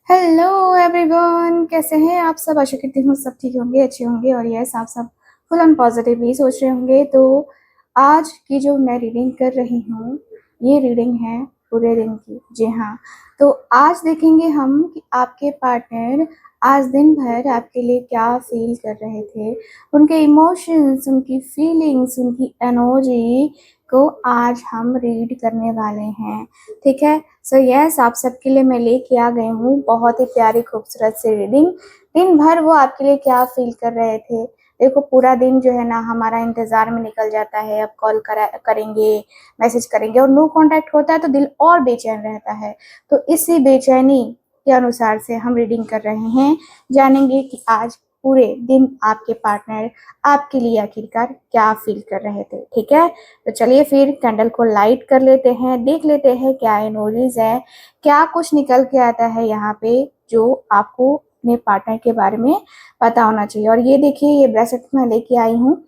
Hello everyone, कैसे हैं आप सब। आशा करती हूँ सब ठीक होंगे, अच्छे होंगे और यस आप सब फुल ऑन पॉजिटिव ही सोच रहे होंगे। तो आज की जो मैं रीडिंग कर रही हूँ, ये रीडिंग है पूरे दिन की। जी हाँ, तो आज देखेंगे हम कि आपके पार्टनर आज दिन भर आपके लिए क्या फील कर रहे थे, उनके इमोशंस, उनकी फीलिंग्स, उनकी एनर्जी को आज हम रीड करने वाले हैं। ठीक है, सो यस आप सबके लिए मैं लेके आ गई हूँ बहुत ही प्यारी खूबसूरत सी रीडिंग। दिन भर वो आपके लिए क्या फील कर रहे थे। देखो पूरा दिन जो है ना हमारा इंतजार में निकल जाता है, अब कॉल करेंगे, मैसेज करेंगे, और नो कांटेक्ट होता है तो दिल और बेचैन रहता है। तो इसी बेचैनी के अनुसार से हम रीडिंग कर रहे हैं, जानेंगे कि आज पूरे दिन आपके पार्टनर आपके लिए आखिरकार क्या फील कर रहे थे। ठीक है, तो चलिए फिर कैंडल को लाइट कर लेते हैं, देख लेते हैं क्या एनर्जीज है, क्या कुछ निकल के आता है यहाँ पे जो आपको अपने पार्टनर के बारे में पता होना चाहिए। और ये देखिए, ये ब्रेसलेट मैं लेके आई हूँ,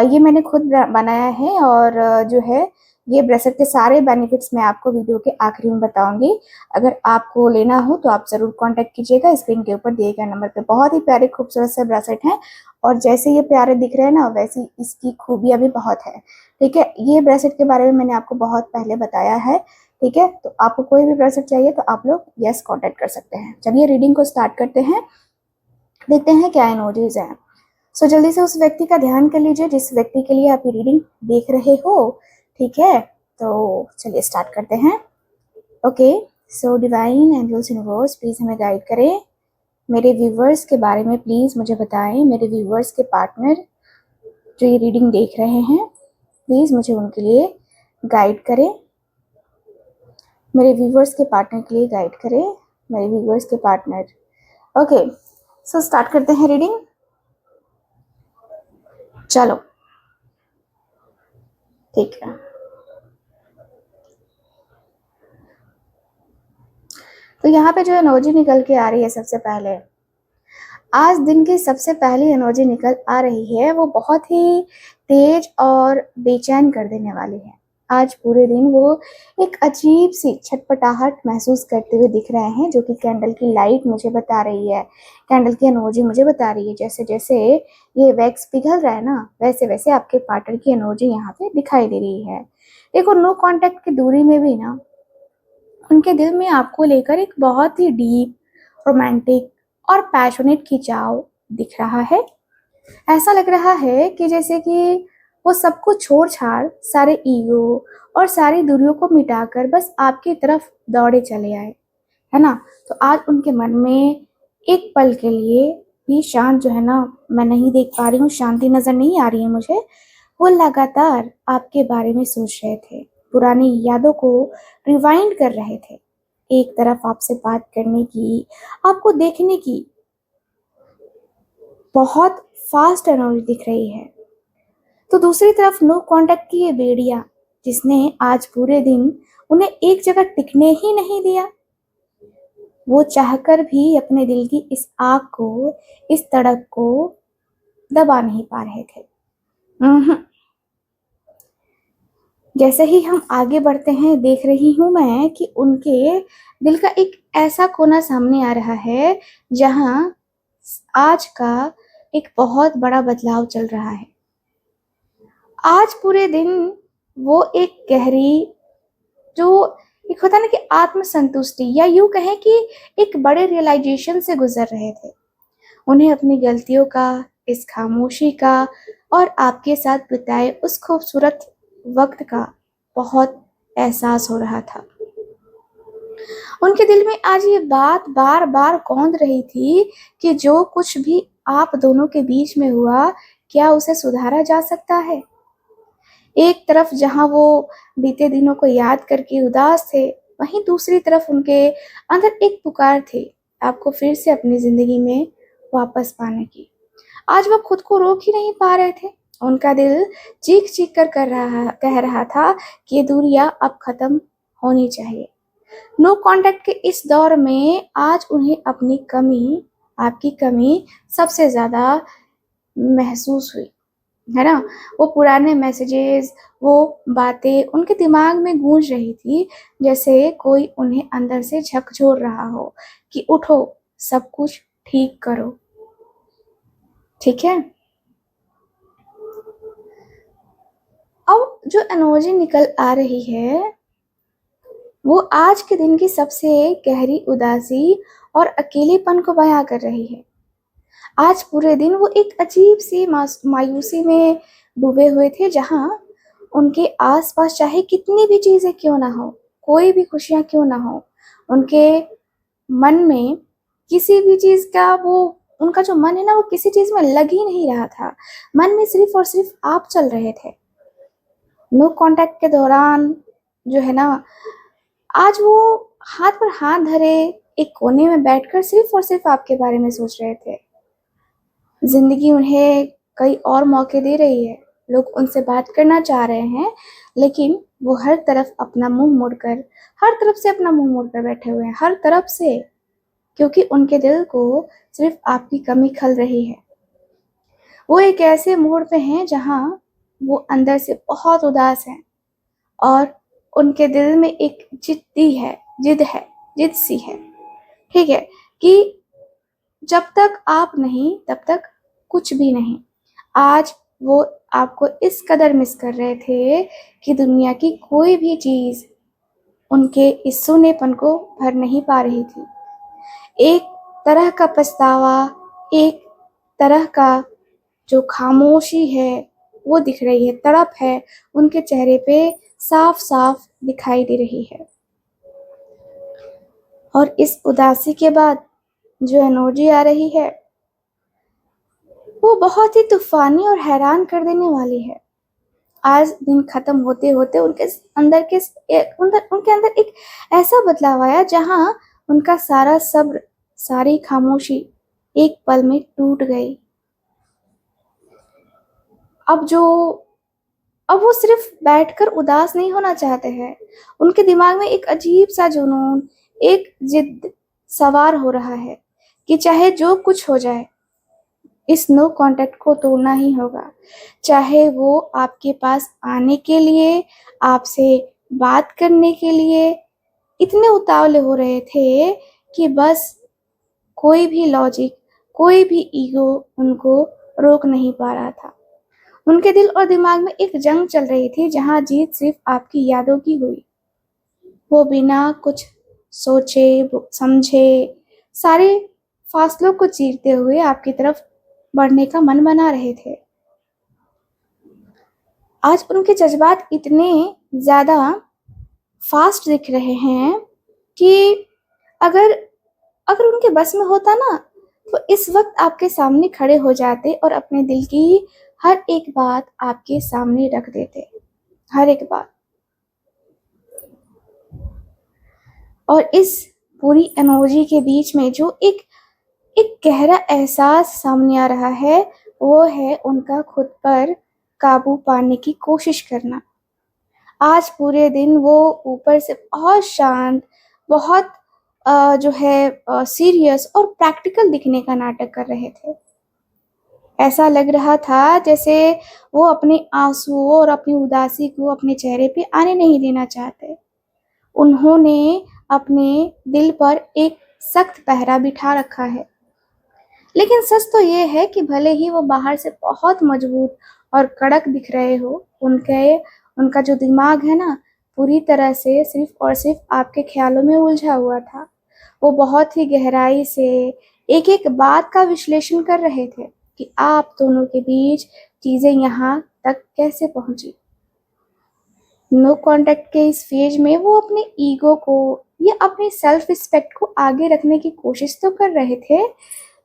ये मैंने खुद बनाया है। और जो है ये ब्रेसलेट के सारे बेनिफिट्स मैं आपको वीडियो के आखिरी में बताऊंगी। अगर आपको लेना हो तो आप जरूर कांटेक्ट कीजिएगा स्क्रीन के ऊपर दिए गए नंबर पे। बहुत ही प्यारे खूबसूरत से ब्रेसलेट हैं, और जैसे ये प्यारे दिख रहे हैं ना, वैसी इसकी खूबियां भी बहुत है। ठीक है, ये ब्रेसलेट के बारे में मैंने आपको बहुत पहले बताया है। ठीक है, तो आपको कोई भी ब्रेसलेट चाहिए तो आप लोग यस कांटेक्ट कर सकते हैं। चलिए रीडिंग को स्टार्ट करते हैं, देखते हैं क्या एनर्जीज हैं। सो जल्दी से उस व्यक्ति का ध्यान कर लीजिए जिस व्यक्ति के लिए आप ये रीडिंग देख रहे हो। ठीक है, तो चलिए स्टार्ट करते हैं। Okay, so divine angels universe please हमें गाइड करें। मेरे व्यूवर्स के बारे में प्लीज मुझे बताएं। मेरे व्यूवर्स के पार्टनर जो ये रीडिंग देख रहे हैं, प्लीज मुझे उनके लिए गाइड करें। मेरे व्यूवर्स के पार्टनर के लिए गाइड करें, मेरे व्यूवर्स के पार्टनर। ओके, सो स्टार्ट करते हैं रीडिंग। चलो ठीक है, तो यहाँ पे जो एनर्जी निकल के आ रही है, सबसे पहले आज दिन की सबसे पहली एनर्जी निकल आ रही है, वो बहुत ही तेज और बेचैन कर देने वाली है। आज पूरे दिन वो एक अजीब सी छटपटाहट महसूस करते हुए दिख रहे हैं, जो कि कैंडल की लाइट मुझे बता रही है, कैंडल की एनर्जी मुझे बता रही है। जैसे जैसे ये वैक्स पिघल रहा है ना, वैसे वैसे आपके पार्टनर की एनर्जी यहाँ पे दिखाई दे रही है। देखो नो कांटेक्ट की दूरी में भी ना उनके दिल में आपको लेकर एक बहुत ही डीप, रोमांटिक और पैशनेट खिंचाव दिख रहा है। ऐसा लग रहा है कि जैसे कि वो सब कुछ छोड़ छाड़, सारे ईगो और सारी दूरियों को मिटाकर बस आपकी तरफ दौड़े चले आए, है ना। तो आज उनके मन में एक पल के लिए भी शांत जो है ना, मैं नहीं देख पा रही हूँ, शांति नजर नहीं आ रही है मुझे। वो लगातार आपके बारे में सोच रहे थे, पुरानी यादों को रिवाइंड कर रहे थे। एक तरफ आपसे बात करने की, आपको देखने की बहुत फास्ट एनर्जी दिख रही है, तो दूसरी तरफ नो कांटेक्ट की ये बेड़िया, जिसने आज पूरे दिन उन्हें एक जगह टिकने ही नहीं दिया। वो चाहकर भी अपने दिल की इस आग को, इस तड़प को दबा नहीं पा रहे थे। जैसे ही हम आगे बढ़ते हैं, देख रही हूं मैं कि उनके दिल का एक ऐसा कोना सामने आ रहा है जहां आज का एक बहुत बड़ा बदलाव चल रहा है। आज पूरे दिन वो एक गहरी, जो एक होता है ना कि आत्मसंतुष्टि, या यूं कहें कि एक बड़े रियलाइजेशन से गुजर रहे थे। उन्हें अपनी गलतियों का, इस खामोशी का और आपके साथ बिताए उस खूबसूरत वक्त का बहुत एहसास हो रहा था। उनके दिल में आज ये बात बार बार कौंध रही थी कि जो कुछ भी आप दोनों के बीच में हुआ, क्या उसे सुधारा जा सकता है। एक तरफ जहां वो बीते दिनों को याद करके उदास थे, वहीं दूसरी तरफ उनके अंदर एक पुकार थी, आपको फिर से अपनी जिंदगी में वापस पाने की। आज वो खुद को रोक ही नहीं पा रहे थे। उनका दिल चीख चीख कर कह रहा था कि ये दूरियां अब खत्म होनी चाहिए। नो कांटेक्ट के इस दौर में आज उन्हें अपनी कमी, आपकी कमी सबसे ज्यादा महसूस हुई। है ना। वो पुराने मैसेजेस, वो बातें उनके दिमाग में गूंज रही थी, जैसे कोई उन्हें अंदर से झकझोर रहा हो कि उठो, सब कुछ ठीक करो। ठीक है। अब जो एनर्जी निकल आ रही है वो आज के दिन की सबसे गहरी उदासी और अकेलेपन को बयां कर रही है। आज पूरे दिन वो एक अजीब सी मायूसी में डूबे हुए थे, जहां उनके आसपास चाहे कितनी भी चीजें क्यों ना हो, कोई भी खुशियां क्यों ना हो, उनके मन में किसी भी चीज का वो, उनका जो मन है ना वो किसी चीज में लग ही नहीं रहा था। मन में सिर्फ और सिर्फ आप चल रहे थे। नो कांटेक्ट के दौरान जो है ना, आज वो हाथ पर हाथ धरे एक कोने में बैठकर सिर्फ और सिर्फ आपके बारे में सोच रहे थे। जिंदगी उन्हें कई और मौके दे रही है, लोग उनसे बात करना चाह रहे हैं, लेकिन वो हर तरफ अपना मुंह मोड़कर, हर तरफ से अपना मुंह मोड़कर बैठे हुए हैं, हर तरफ से, क्योंकि उनके दिल को सिर्फ आपकी कमी खल रही है। वो एक ऐसे मोड़ पे हैं जहां वो अंदर से बहुत उदास हैं, और उनके दिल में एक जिद है, जिद सी है। ठीक है, कि जब तक आप नहीं तब तक कुछ भी नहीं। आज वो आपको इस कदर मिस कर रहे थे कि दुनिया की कोई भी चीज उनके इस सूनेपन को भर नहीं पा रही थी। एक तरह का पछतावा, एक तरह का जो खामोशी है वो दिख रही है, तड़प है उनके चेहरे पे साफ साफ दिखाई दे रही है। और इस उदासी के बाद जो एनर्जी आ रही है वो बहुत ही तूफानी और हैरान कर देने वाली है। आज दिन खत्म होते होते उनके अंदर एक ऐसा बदलाव आया जहां उनका सारा सब्र, सारी खामोशी एक पल में टूट गई। अब जो अब वो सिर्फ बैठकर उदास नहीं होना चाहते हैं, उनके दिमाग में एक अजीब सा जुनून, एक जिद सवार हो रहा है कि चाहे जो कुछ हो जाए इस नो कांटेक्ट को तोड़ना ही होगा। चाहे वो आपके पास आने के लिए, आपसे बात करने के लिए इतने उतावले हो रहे थे कि बस कोई भी लॉजिक, कोई भी ईगो उनको रोक नहीं पा रहा था। उनके दिल और दिमाग में एक जंग चल रही थी जहां जीत सिर्फ आपकी यादों की हुई। वो बिना कुछ सोचे समझे सारे फासलों को चीरते हुए आपकी तरफ बढ़ने का मन बना रहे थे। आज उनके जज्बात इतने ज्यादा फास्ट दिख रहे हैं कि अगर अगर उनके बस में होता ना तो इस वक्त आपके सामने खड़े हो जाते और अपने दिल की हर एक बात आपके सामने रख देते, हर एक बात। और इस पूरी एनर्जी के बीच में जो एक एक गहरा एहसास सामने आ रहा है वो है उनका खुद पर काबू पाने की कोशिश करना। आज पूरे दिन वो ऊपर से बहुत शांत, बहुत जो है सीरियस और प्रैक्टिकल दिखने का नाटक कर रहे थे। ऐसा लग रहा था जैसे वो अपने आंसुओं और अपनी उदासी को अपने चेहरे पे आने नहीं देना चाहते। उन्होंने अपने दिल पर एक सख्त पहरा बिठा रखा है। लेकिन सच तो ये है कि भले ही वो बाहर से बहुत मजबूत और कड़क दिख रहे हो, उनका जो दिमाग है ना पूरी तरह से सिर्फ और सिर्फ आपके ख्यालों में उलझा हुआ था। वो बहुत ही गहराई से एक एक बात का विश्लेषण कर रहे थे कि आप दोनों के बीच चीजें यहाँ तक कैसे पहुंची। नो कांटेक्ट के इस फेज में वो अपने ईगो को या अपनी सेल्फ रिस्पेक्ट को आगे रखने की कोशिश तो कर रहे थे,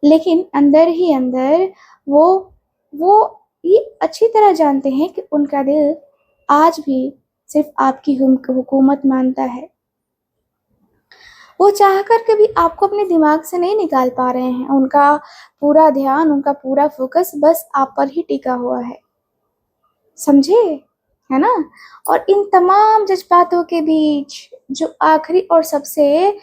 लेकिन अंदर ही अंदर वो वो ये अच्छी तरह जानते हैं कि उनका दिल आज भी सिर्फ आपकी हुकूमत मानता है। वो चाहकर के भी आपको अपने दिमाग से नहीं निकाल पा रहे हैं। उनका पूरा ध्यान, उनका पूरा फोकस बस आप पर ही टिका हुआ है। समझे, है ना। और इन तमाम जज्बातों के बीच जो आखिरी और सबसे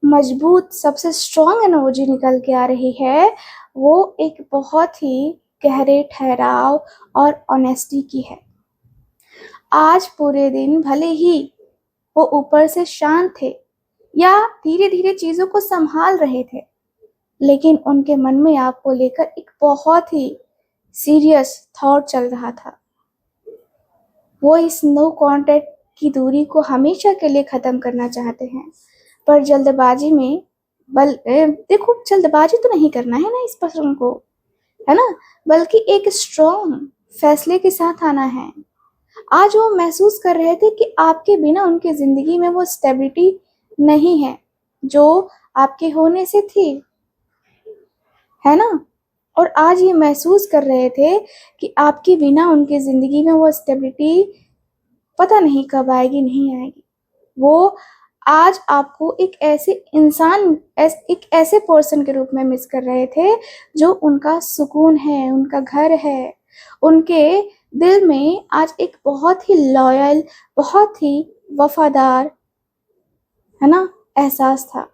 मजबूत, सबसे स्ट्रॉन्ग एनर्जी निकल के आ रही है वो एक बहुत ही गहरे ठहराव और ऑनेस्टी की है। आज पूरे दिन भले ही वो ऊपर से शांत थे या धीरे धीरे चीजों को संभाल रहे थे, लेकिन उनके मन में आपको लेकर एक बहुत ही सीरियस थॉट चल रहा था। वो इस नो कांटेक्ट की दूरी को हमेशा के लिए खत्म करना चाहते हैं, पर जल्दबाजी में देखो, जल्दबाजी तो नहीं करना है ना इस प्रसंग को, है ना, बल्कि एक स्ट्रॉन्ग फैसले के साथ आना है। आज वो महसूस कर रहे थे कि आपके बिना उनकी जिंदगी में वो स्टेबिलिटी नहीं है जो आपके होने से थी, है ना। और आज ये महसूस कर रहे थे कि आपके बिना उनकी जिंदगी में वो स्टेबिलिटी पता नहीं कब आएगी, नहीं आएगी। वो आज आपको एक ऐसे इंसान, एक ऐसे पर्सन के रूप में मिस कर रहे थे जो उनका सुकून है, उनका घर है। उनके दिल में आज एक बहुत ही लॉयल, बहुत ही वफादार, है ना, एहसास था।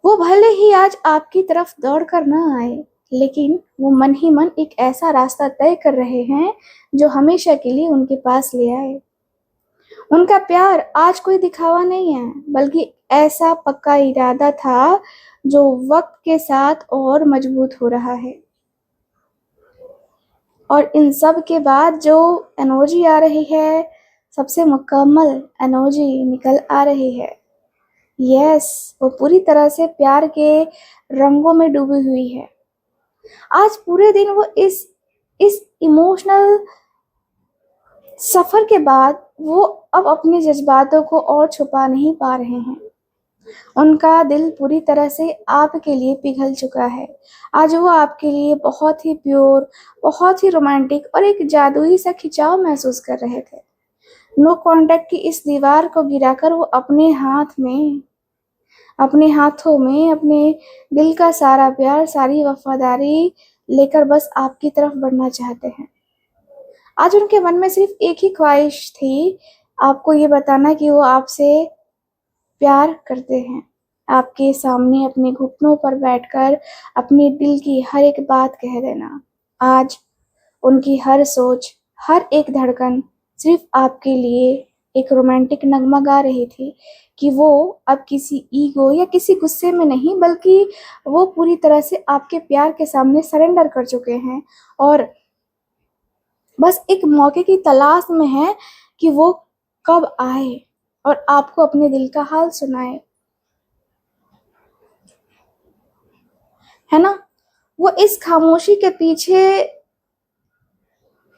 वो भले ही आज आपकी तरफ दौड़ कर ना आए, लेकिन वो मन ही मन एक ऐसा रास्ता तय कर रहे हैं जो हमेशा के लिए उनके पास ले आए। उनका प्यार आज कोई दिखावा नहीं है, बल्कि ऐसा पक्का इरादा था जो वक्त के साथ और मजबूत हो रहा है। और इन सब के बाद जो एनर्जी आ रही है, सबसे मुकम्मल एनर्जी निकल आ रही है। यस, वो पूरी तरह से प्यार के रंगों में डूबी हुई है। आज पूरे दिन वो इस इमोशनल सफर के बाद वो अब अपने जज्बातों को और छुपा नहीं पा रहे हैं। उनका दिल पूरी तरह से आपके लिए पिघल चुका है। आज वो आपके लिए बहुत ही प्योर, बहुत ही रोमांटिक और एक जादुई सा खिंचाव महसूस कर रहे थे। नो कांटेक्ट की इस दीवार को गिराकर वो अपने हाथों में अपने दिल का सारा प्यार, सारी वफादारी लेकर बस आपकी तरफ बढ़ना चाहते हैं। आज उनके मन में सिर्फ एक ही ख्वाहिश थी, आपको ये बताना कि वो आपसे प्यार करते हैं। आपके सामने अपने घुटनों पर बैठकर अपने दिल की हर एक बात कह देना। आज उनकी हर सोच, हर एक धड़कन सिर्फ आपके लिए एक रोमांटिक नगमा गा रही थी कि वो अब किसी ईगो या किसी गुस्से में नहीं, बल्कि वो पूरी तरह से आपके प्यार के सामने सरेंडर कर चुके हैं और बस एक मौके की तलाश में है कि वो कब आए और आपको अपने दिल का हाल सुनाए, है ना। वो इस खामोशी के पीछे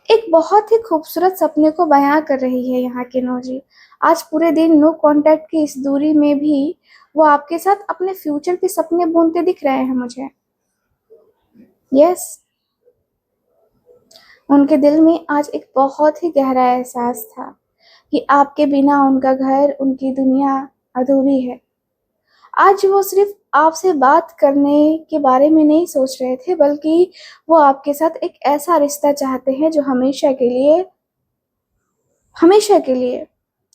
एक बहुत ही खूबसूरत सपने को बयां कर रही है यहाँ की नौजी। आज पूरे दिन नो कांटेक्ट की इस दूरी में भी वो आपके साथ अपने फ्यूचर के सपने बुनते दिख रहे हैं मुझे। यस, उनके दिल में आज एक बहुत ही गहरा एहसास था कि आपके बिना उनका घर, उनकी दुनिया अधूरी है। आज वो सिर्फ आपसे बात करने के बारे में नहीं सोच रहे थे, बल्कि वो आपके साथ एक ऐसा रिश्ता चाहते हैं जो हमेशा के लिए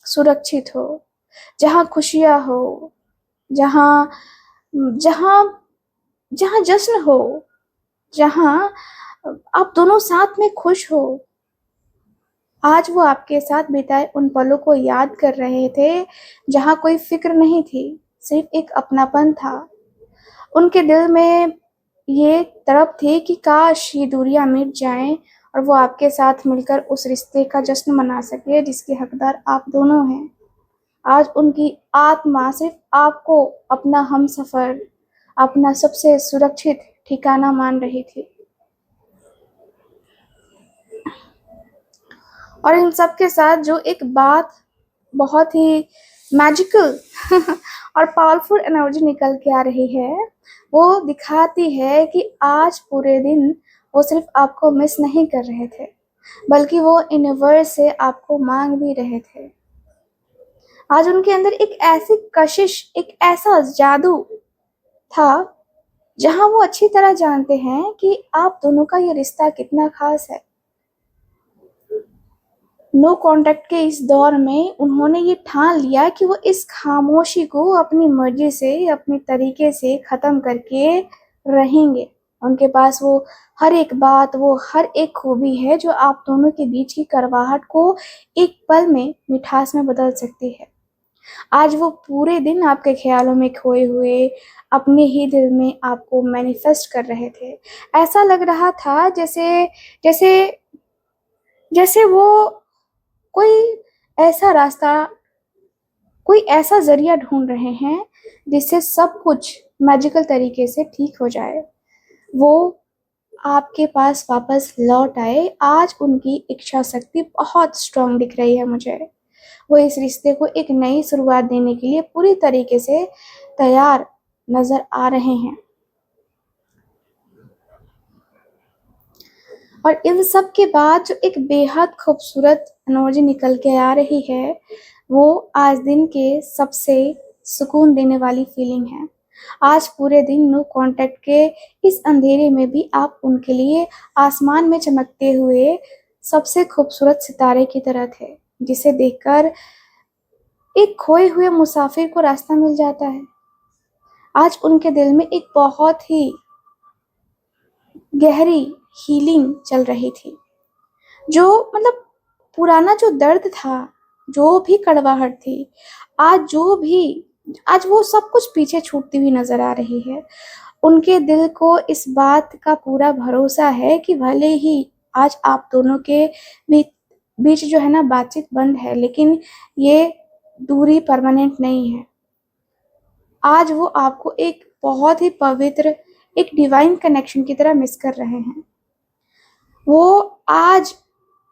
सुरक्षित हो, जहाँ खुशियाँ हो, जहाँ जहाँ जहाँ जश्न हो, जहाँ आप दोनों साथ में खुश हो। आज वो आपके साथ बिताए उन पलों को याद कर रहे थे जहाँ कोई फिक्र नहीं थी, सिर्फ एक अपनापन था। उनके दिल में ये तड़प थी कि काश ये दूरियां मिट जाएं और वो आपके साथ मिलकर उस रिश्ते का जश्न मना सके जिसके हकदार आप दोनों हैं। आज उनकी आत्मा सिर्फ आपको अपना हमसफर, अपना सबसे सुरक्षित ठिकाना मान रही थी। और इन सब के साथ जो एक बात बहुत ही मैजिकल और पावरफुल एनर्जी निकल के आ रही है, वो दिखाती है कि आज पूरे दिन वो सिर्फ आपको मिस नहीं कर रहे थे, बल्कि वो यूनिवर्स से आपको मांग भी रहे थे। आज उनके अंदर एक ऐसी कशिश, एक ऐसा जादू था जहां वो अच्छी तरह जानते हैं कि आप दोनों का ये रिश्ता कितना खास है। नो कांटेक्ट के इस दौर में उन्होंने ये ठान लिया कि वो इस खामोशी को अपनी मर्जी से, अपने तरीके से खत्म करके रहेंगे उनके पास वो हर एक बात, वो हर एक खूबी है जो आप दोनों के बीच की कड़वाहट को एक पल में मिठास में बदल सकती है। आज वो पूरे दिन आपके ख्यालों में खोए हुए अपने ही दिल में आपको मैनिफेस्ट कर रहे थे। ऐसा लग रहा था जैसे जैसे जैसे वो कोई ऐसा रास्ता, कोई ऐसा जरिया ढूंढ रहे हैं जिससे सब कुछ मैजिकल तरीके से ठीक हो जाए। वो आपके पास वापस लौट आए। आज उनकी इच्छा शक्ति बहुत स्ट्रांग दिख रही है मुझे। वो इस रिश्ते को एक नई शुरुआत देने के लिए पूरी तरीके से तैयार नजर आ रहे हैं। और इन सब के बाद जो एक बेहद खूबसूरत एनर्जी निकल के आ रही है, वो आज दिन के सबसे सुकून देने वाली फीलिंग है। आज पूरे दिन नो कांटेक्ट के इस अंधेरे में भी आप उनके लिए आसमान में चमकते हुए सबसे खूबसूरत सितारे की तरह थे, जिसे देखकर एक खोए हुए मुसाफिर को रास्ता मिल जाता है। आज उनके दिल में एक बहुत ही गहरी हीलिंग चल रही थी। जो मतलब पुराना जो दर्द था, जो भी कड़वाहट थी, आज वो सब कुछ पीछे छूटती हुई नजर आ रही है। उनके दिल को इस बात का पूरा भरोसा है कि भले ही आज आप दोनों के बीच बीच जो है ना बातचीत बंद है, लेकिन ये दूरी परमानेंट नहीं है। आज वो आपको एक बहुत ही पवित्र, एक डिवाइन कनेक्शन की तरह मिस कर रहे हैं। वो आज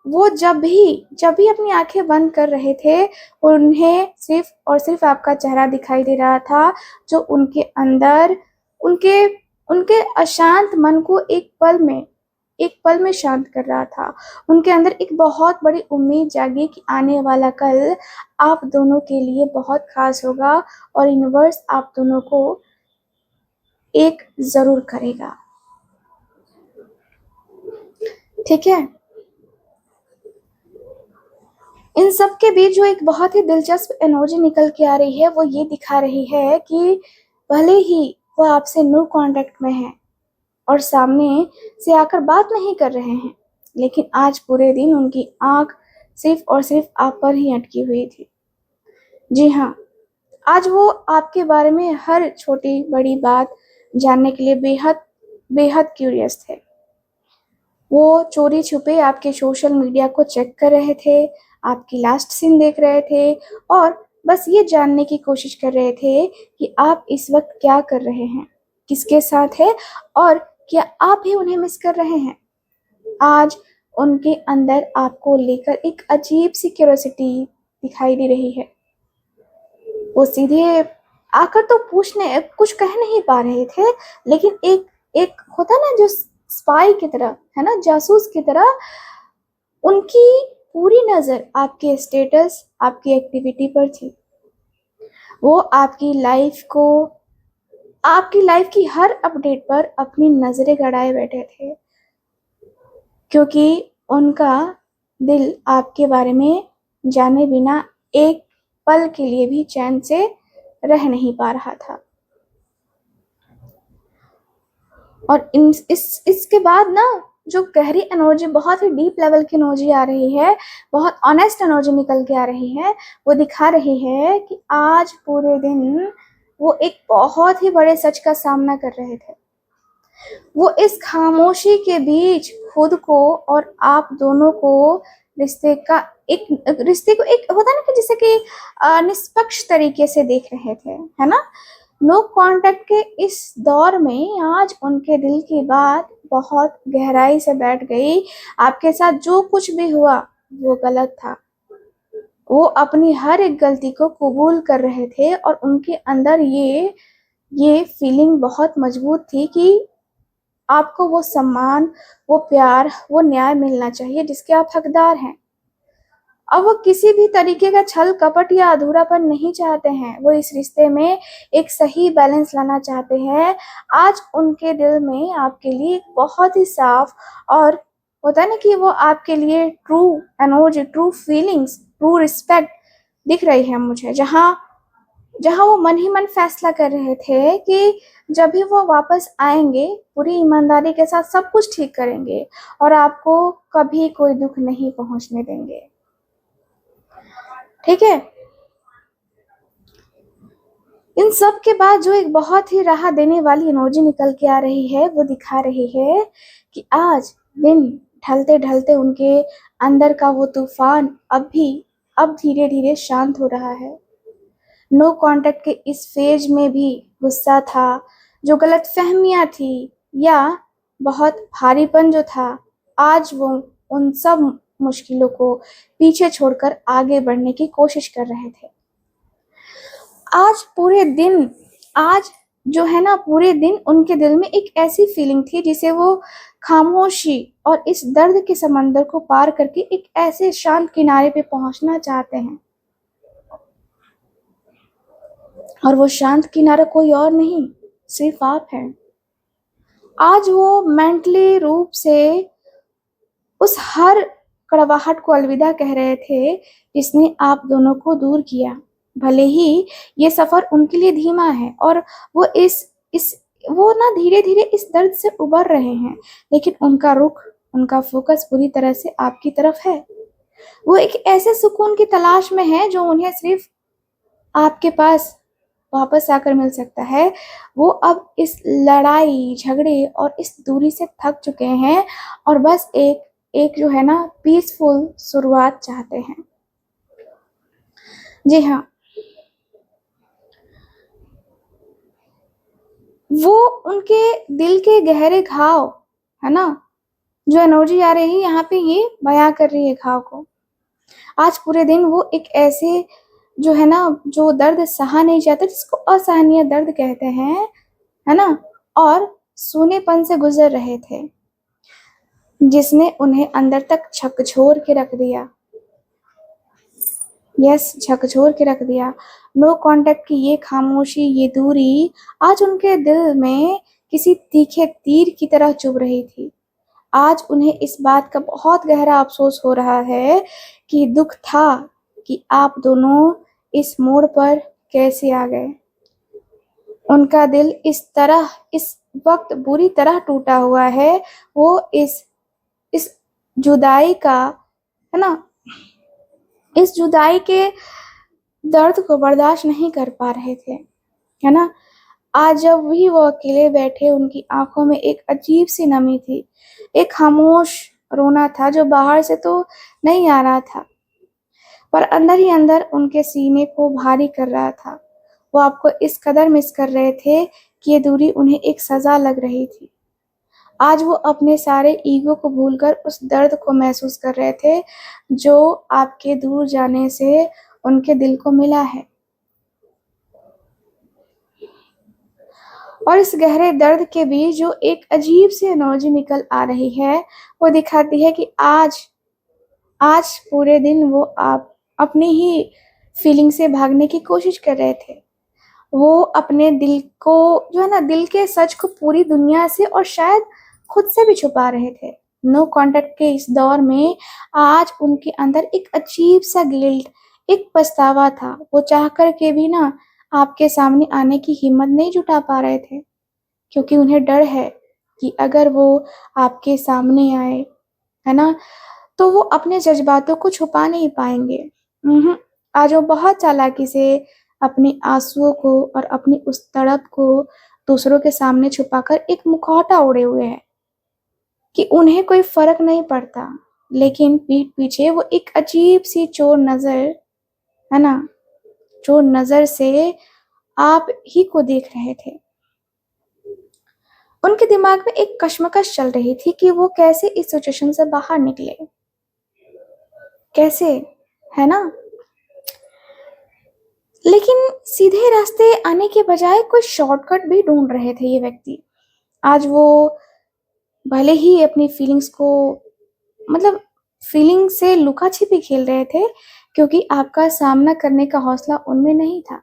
वो जब भी अपनी आंखें बंद कर रहे थे, उन्हें सिर्फ और सिर्फ आपका चेहरा दिखाई दे रहा था, जो उनके अंदर उनके उनके अशांत मन को एक पल में शांत कर रहा था। उनके अंदर एक बहुत बड़ी उम्मीद जागी कि आने वाला कल आप दोनों के लिए बहुत खास होगा और यूनिवर्स आप दोनों को एक जरूर करेगा। ठीक है। इन सब के बीच जो एक बहुत ही दिलचस्प एनर्जी निकल के आ रही है, वो ये दिखा रही है कि भले ही वो आपसे नो कांटेक्ट में है और सामने से आकर बात नहीं कर रहे हैं, लेकिन आज पूरे दिन उनकी आंख सिर्फ और सिर्फ आप पर ही अटकी हुई थी। जी हाँ, आज वो आपके बारे में हर छोटी बड़ी बात जानने के लिए बेहद बेहद क्यूरियस थे। वो चोरी छुपे आपके सोशल मीडिया को चेक कर रहे थे, आपकी लास्ट सीन देख रहे थे और बस ये जानने की कोशिश कर रहे थे कि आप इस वक्त क्या कर रहे हैं, किसके साथ है और क्या आप भी उन्हें मिस कर रहे हैं। आज उनके अंदर आपको लेकर एक अजीब सी क्यूरियोसिटी दिखाई दे रही है। वो सीधे आकर तो पूछने कुछ कह नहीं पा रहे थे, लेकिन एक एक होता ना जो स्पाई की तरह, है ना, जासूस की तरह, उनकी पूरी नजर आपके स्टेटस, आपकी एक्टिविटी पर थी। वो आपकी लाइफ की हर अपडेट पर अपनी नजरें गड़ाए बैठे थे, क्योंकि उनका दिल आपके बारे में जाने बिना एक पल के लिए भी चैन से रह नहीं पा रहा था। और इसके बाद ना जो गहरी एनर्जी, बहुत ही डीप लेवल की एनर्जी आ रही है, बहुत ऑनेस्ट एनर्जी निकल के आ रही है, वो दिखा रही है कि आज पूरे दिन वो एक बहुत ही बड़े सच का सामना कर रहे थे। वो इस खामोशी के बीच खुद को और आप दोनों को रिश्ते को एक होता है ना कि जैसे कि निष्पक्ष तरीके से देख रहे थे, है ना। नो कांटेक्ट के इस दौर में आज उनके दिल की बात बहुत गहराई से बैठ गई। आपके साथ जो कुछ भी हुआ वो गलत था। वो अपनी हर एक गलती को कबूल कर रहे थे और उनके अंदर ये फीलिंग बहुत मजबूत थी कि आपको वो सम्मान, वो प्यार, वो न्याय मिलना चाहिए जिसके आप हकदार हैं। अब वो किसी भी तरीके का छल कपट या अधूरापन नहीं चाहते हैं। वो इस रिश्ते में एक सही बैलेंस लाना चाहते हैं। आज उनके दिल में आपके लिए एक बहुत ही साफ और होता है ना कि वो आपके लिए true energy, true feelings, true respect दिख रही है मुझे, जहां वो मन ही मन फैसला कर रहे थे कि जब भी वो वापस आएंगे पूरी ईमानदारी के साथ सब कुछ ठीक करेंगे और आपको कभी कोई दुख नहीं पहुंचने देंगे। ठीक है। इन सब के बाद जो एक बहुत ही राहत देने वाली एनर्जी निकल के आ रही है, वो दिखा रही है कि आज दिन ढलते ढलते उनके अंदर का वो तूफान अब धीरे धीरे शांत हो रहा है। नो कांटेक्ट के इस फेज में भी गुस्सा था, जो गलतफहमियां थी या बहुत भारीपन जो था, आज वो उन सब मुश्किलों को पीछे छोड़कर आगे बढ़ने की कोशिश कर रहे थे। आज पूरे दिन, आज जो है ना, पूरे दिन उनके दिल में एक ऐसी फीलिंग थी जिसे वो खामोशी और इस दर्द के समंदर को पार करके एक ऐसे शांत किनारे पे पहुंचना चाहते हैं। और वो शांत किनारा कोई और नहीं, सिर्फ आप हैं। आज वो मेंटली रूप से उस हर कड़वाहट को अलविदा कह रहे थे जिसने आप दोनों को दूर किया। भले ही ये सफर उनके लिए धीमा है और वो इस वो ना धीरे धीरे इस दर्द से उबर रहे हैं, लेकिन उनका रुख, उनका फोकस पूरी तरह से आपकी तरफ है। वो एक ऐसे सुकून की तलाश में है जो उन्हें सिर्फ आपके पास वापस आकर मिल सकता है। वो अब इस लड़ाई झगड़े और इस दूरी से थक चुके हैं और बस एक एक जो है ना पीसफुल शुरुआत चाहते हैं। जी हाँ, वो उनके दिल के गहरे घाव है ना, जो एनर्जी आ रही है यहाँ पे ये बयां कर रही है घाव को। आज पूरे दिन वो एक ऐसे जो है ना, जो दर्द सहा नहीं जाता, जिसको असहनीय दर्द कहते हैं, है ना, और सूनेपन से गुजर रहे थे, जिसने उन्हें अंदर तक झकझोर के रख दिया। यस, झकझोर के रख दिया। नो कांटेक्ट की ये खामोशी, ये दूरी आज उनके दिल में किसी तीखे तीर की तरह चुभ रही थी। आज उन्हें इस बात का बहुत गहरा अफसोस हो रहा है कि दुख था कि आप दोनों इस मोड़ पर कैसे आ गए। उनका दिल इस वक्त बुरी तरह टूटा हुआ है। वो इस जुदाई का, है ना, इस जुदाई के दर्द को बर्दाश्त नहीं कर पा रहे थे, है ना। आज जब भी वो अकेले बैठे, उनकी आंखों में एक अजीब सी नमी थी, एक खामोश रोना था जो बाहर से तो नहीं आ रहा था, पर अंदर ही अंदर उनके सीने को भारी कर रहा था। वो आपको इस कदर मिस कर रहे थे कि ये दूरी उन्हें एक सजा लग रही थी। आज वो अपने सारे ईगो को भूलकर उस दर्द को महसूस कर रहे थे जो आपके दूर जाने से उनके दिल को मिला है। और इस गहरे दर्द के बीच जो एक अजीब सी एनर्जी निकल आ रही है, वो दिखाती है कि आज पूरे दिन वो आप अपनी ही फीलिंग से भागने की कोशिश कर रहे थे। वो अपने दिल को, जो है ना, दिल के सच को पूरी दुनिया से और शायद खुद से भी छुपा रहे थे। नो कांटेक्ट के इस दौर में आज उनके अंदर एक अजीब सा गिल्ट, एक पछतावा था। वो चाह कर के भी ना आपके सामने आने की हिम्मत नहीं जुटा पा रहे थे, क्योंकि उन्हें डर है कि अगर वो आपके सामने आए, है ना, तो वो अपने जज्बातों को छुपा नहीं पाएंगे। आज वो बहुत चालाकी से अपने आंसुओं को और अपनी उस तड़प को दूसरों के सामने छुपाकर एक मुखौटा ओढ़े हुए है कि उन्हें कोई फर्क नहीं पड़ता, लेकिन पीठ पीछे वो एक अजीब सी चोर नजर, है ना, चोर नजर से आप ही को देख रहे थे। उनके दिमाग में एक कश्मकश चल रही थी कि वो कैसे इस सिचुएशन से बाहर निकले, कैसे, है ना। लेकिन सीधे रास्ते आने के बजाय कोई शॉर्टकट भी ढूंढ रहे थे ये व्यक्ति। आज वो भले ही अपनी फीलिंग्स को, मतलब फीलिंग से लुका छिपी खेल रहे थे, क्योंकि आपका सामना करने का हौसला उनमें नहीं था,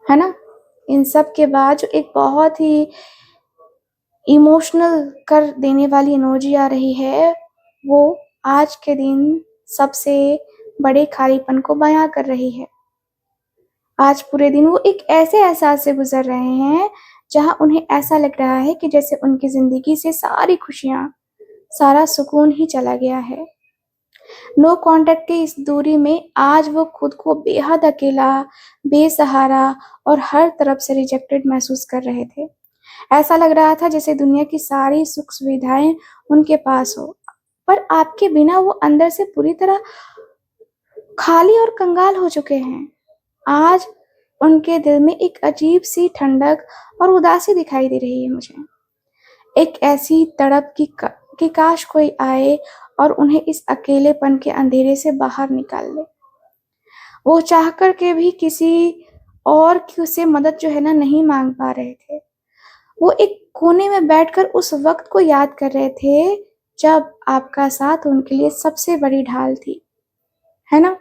है ना। इन सब के बाद जो एक बहुत ही इमोशनल कर देने वाली एनर्जी आ रही है, वो आज के दिन सबसे बड़े खालीपन को बयां कर रही है। आज पूरे दिन वो एक ऐसे एहसास से गुजर रहे हैं जहां उन्हें ऐसा लग रहा है कि जैसे उनकी जिंदगी से सारी खुशियां, सारा सुकून ही चला गया है। नो कांटेक्ट की इस दूरी में आज वो खुद को बेहद अकेला, बेसहारा और हर तरफ से रिजेक्टेड महसूस कर रहे थे। ऐसा लग रहा था जैसे दुनिया की सारी सुख सुविधाएं उनके पास हो, पर आपके बिना वो अंदर से पूरी तरह खाली और कंगाल हो चुके हैं। आज उनके दिल में एक अजीब सी ठंडक और उदासी दिखाई दे रही है मुझे। एक ऐसी तड़प कि काश कोई आए और उन्हें इस अकेलेपन के अंधेरे से बाहर निकाल ले। वो चाह कर के भी किसी और की से मदद जो है ना नहीं मांग पा रहे थे। वो एक कोने में बैठकर उस वक्त को याद कर रहे थे जब आपका साथ उनके लिए सबसे बड़ी ढाल थी, है ना?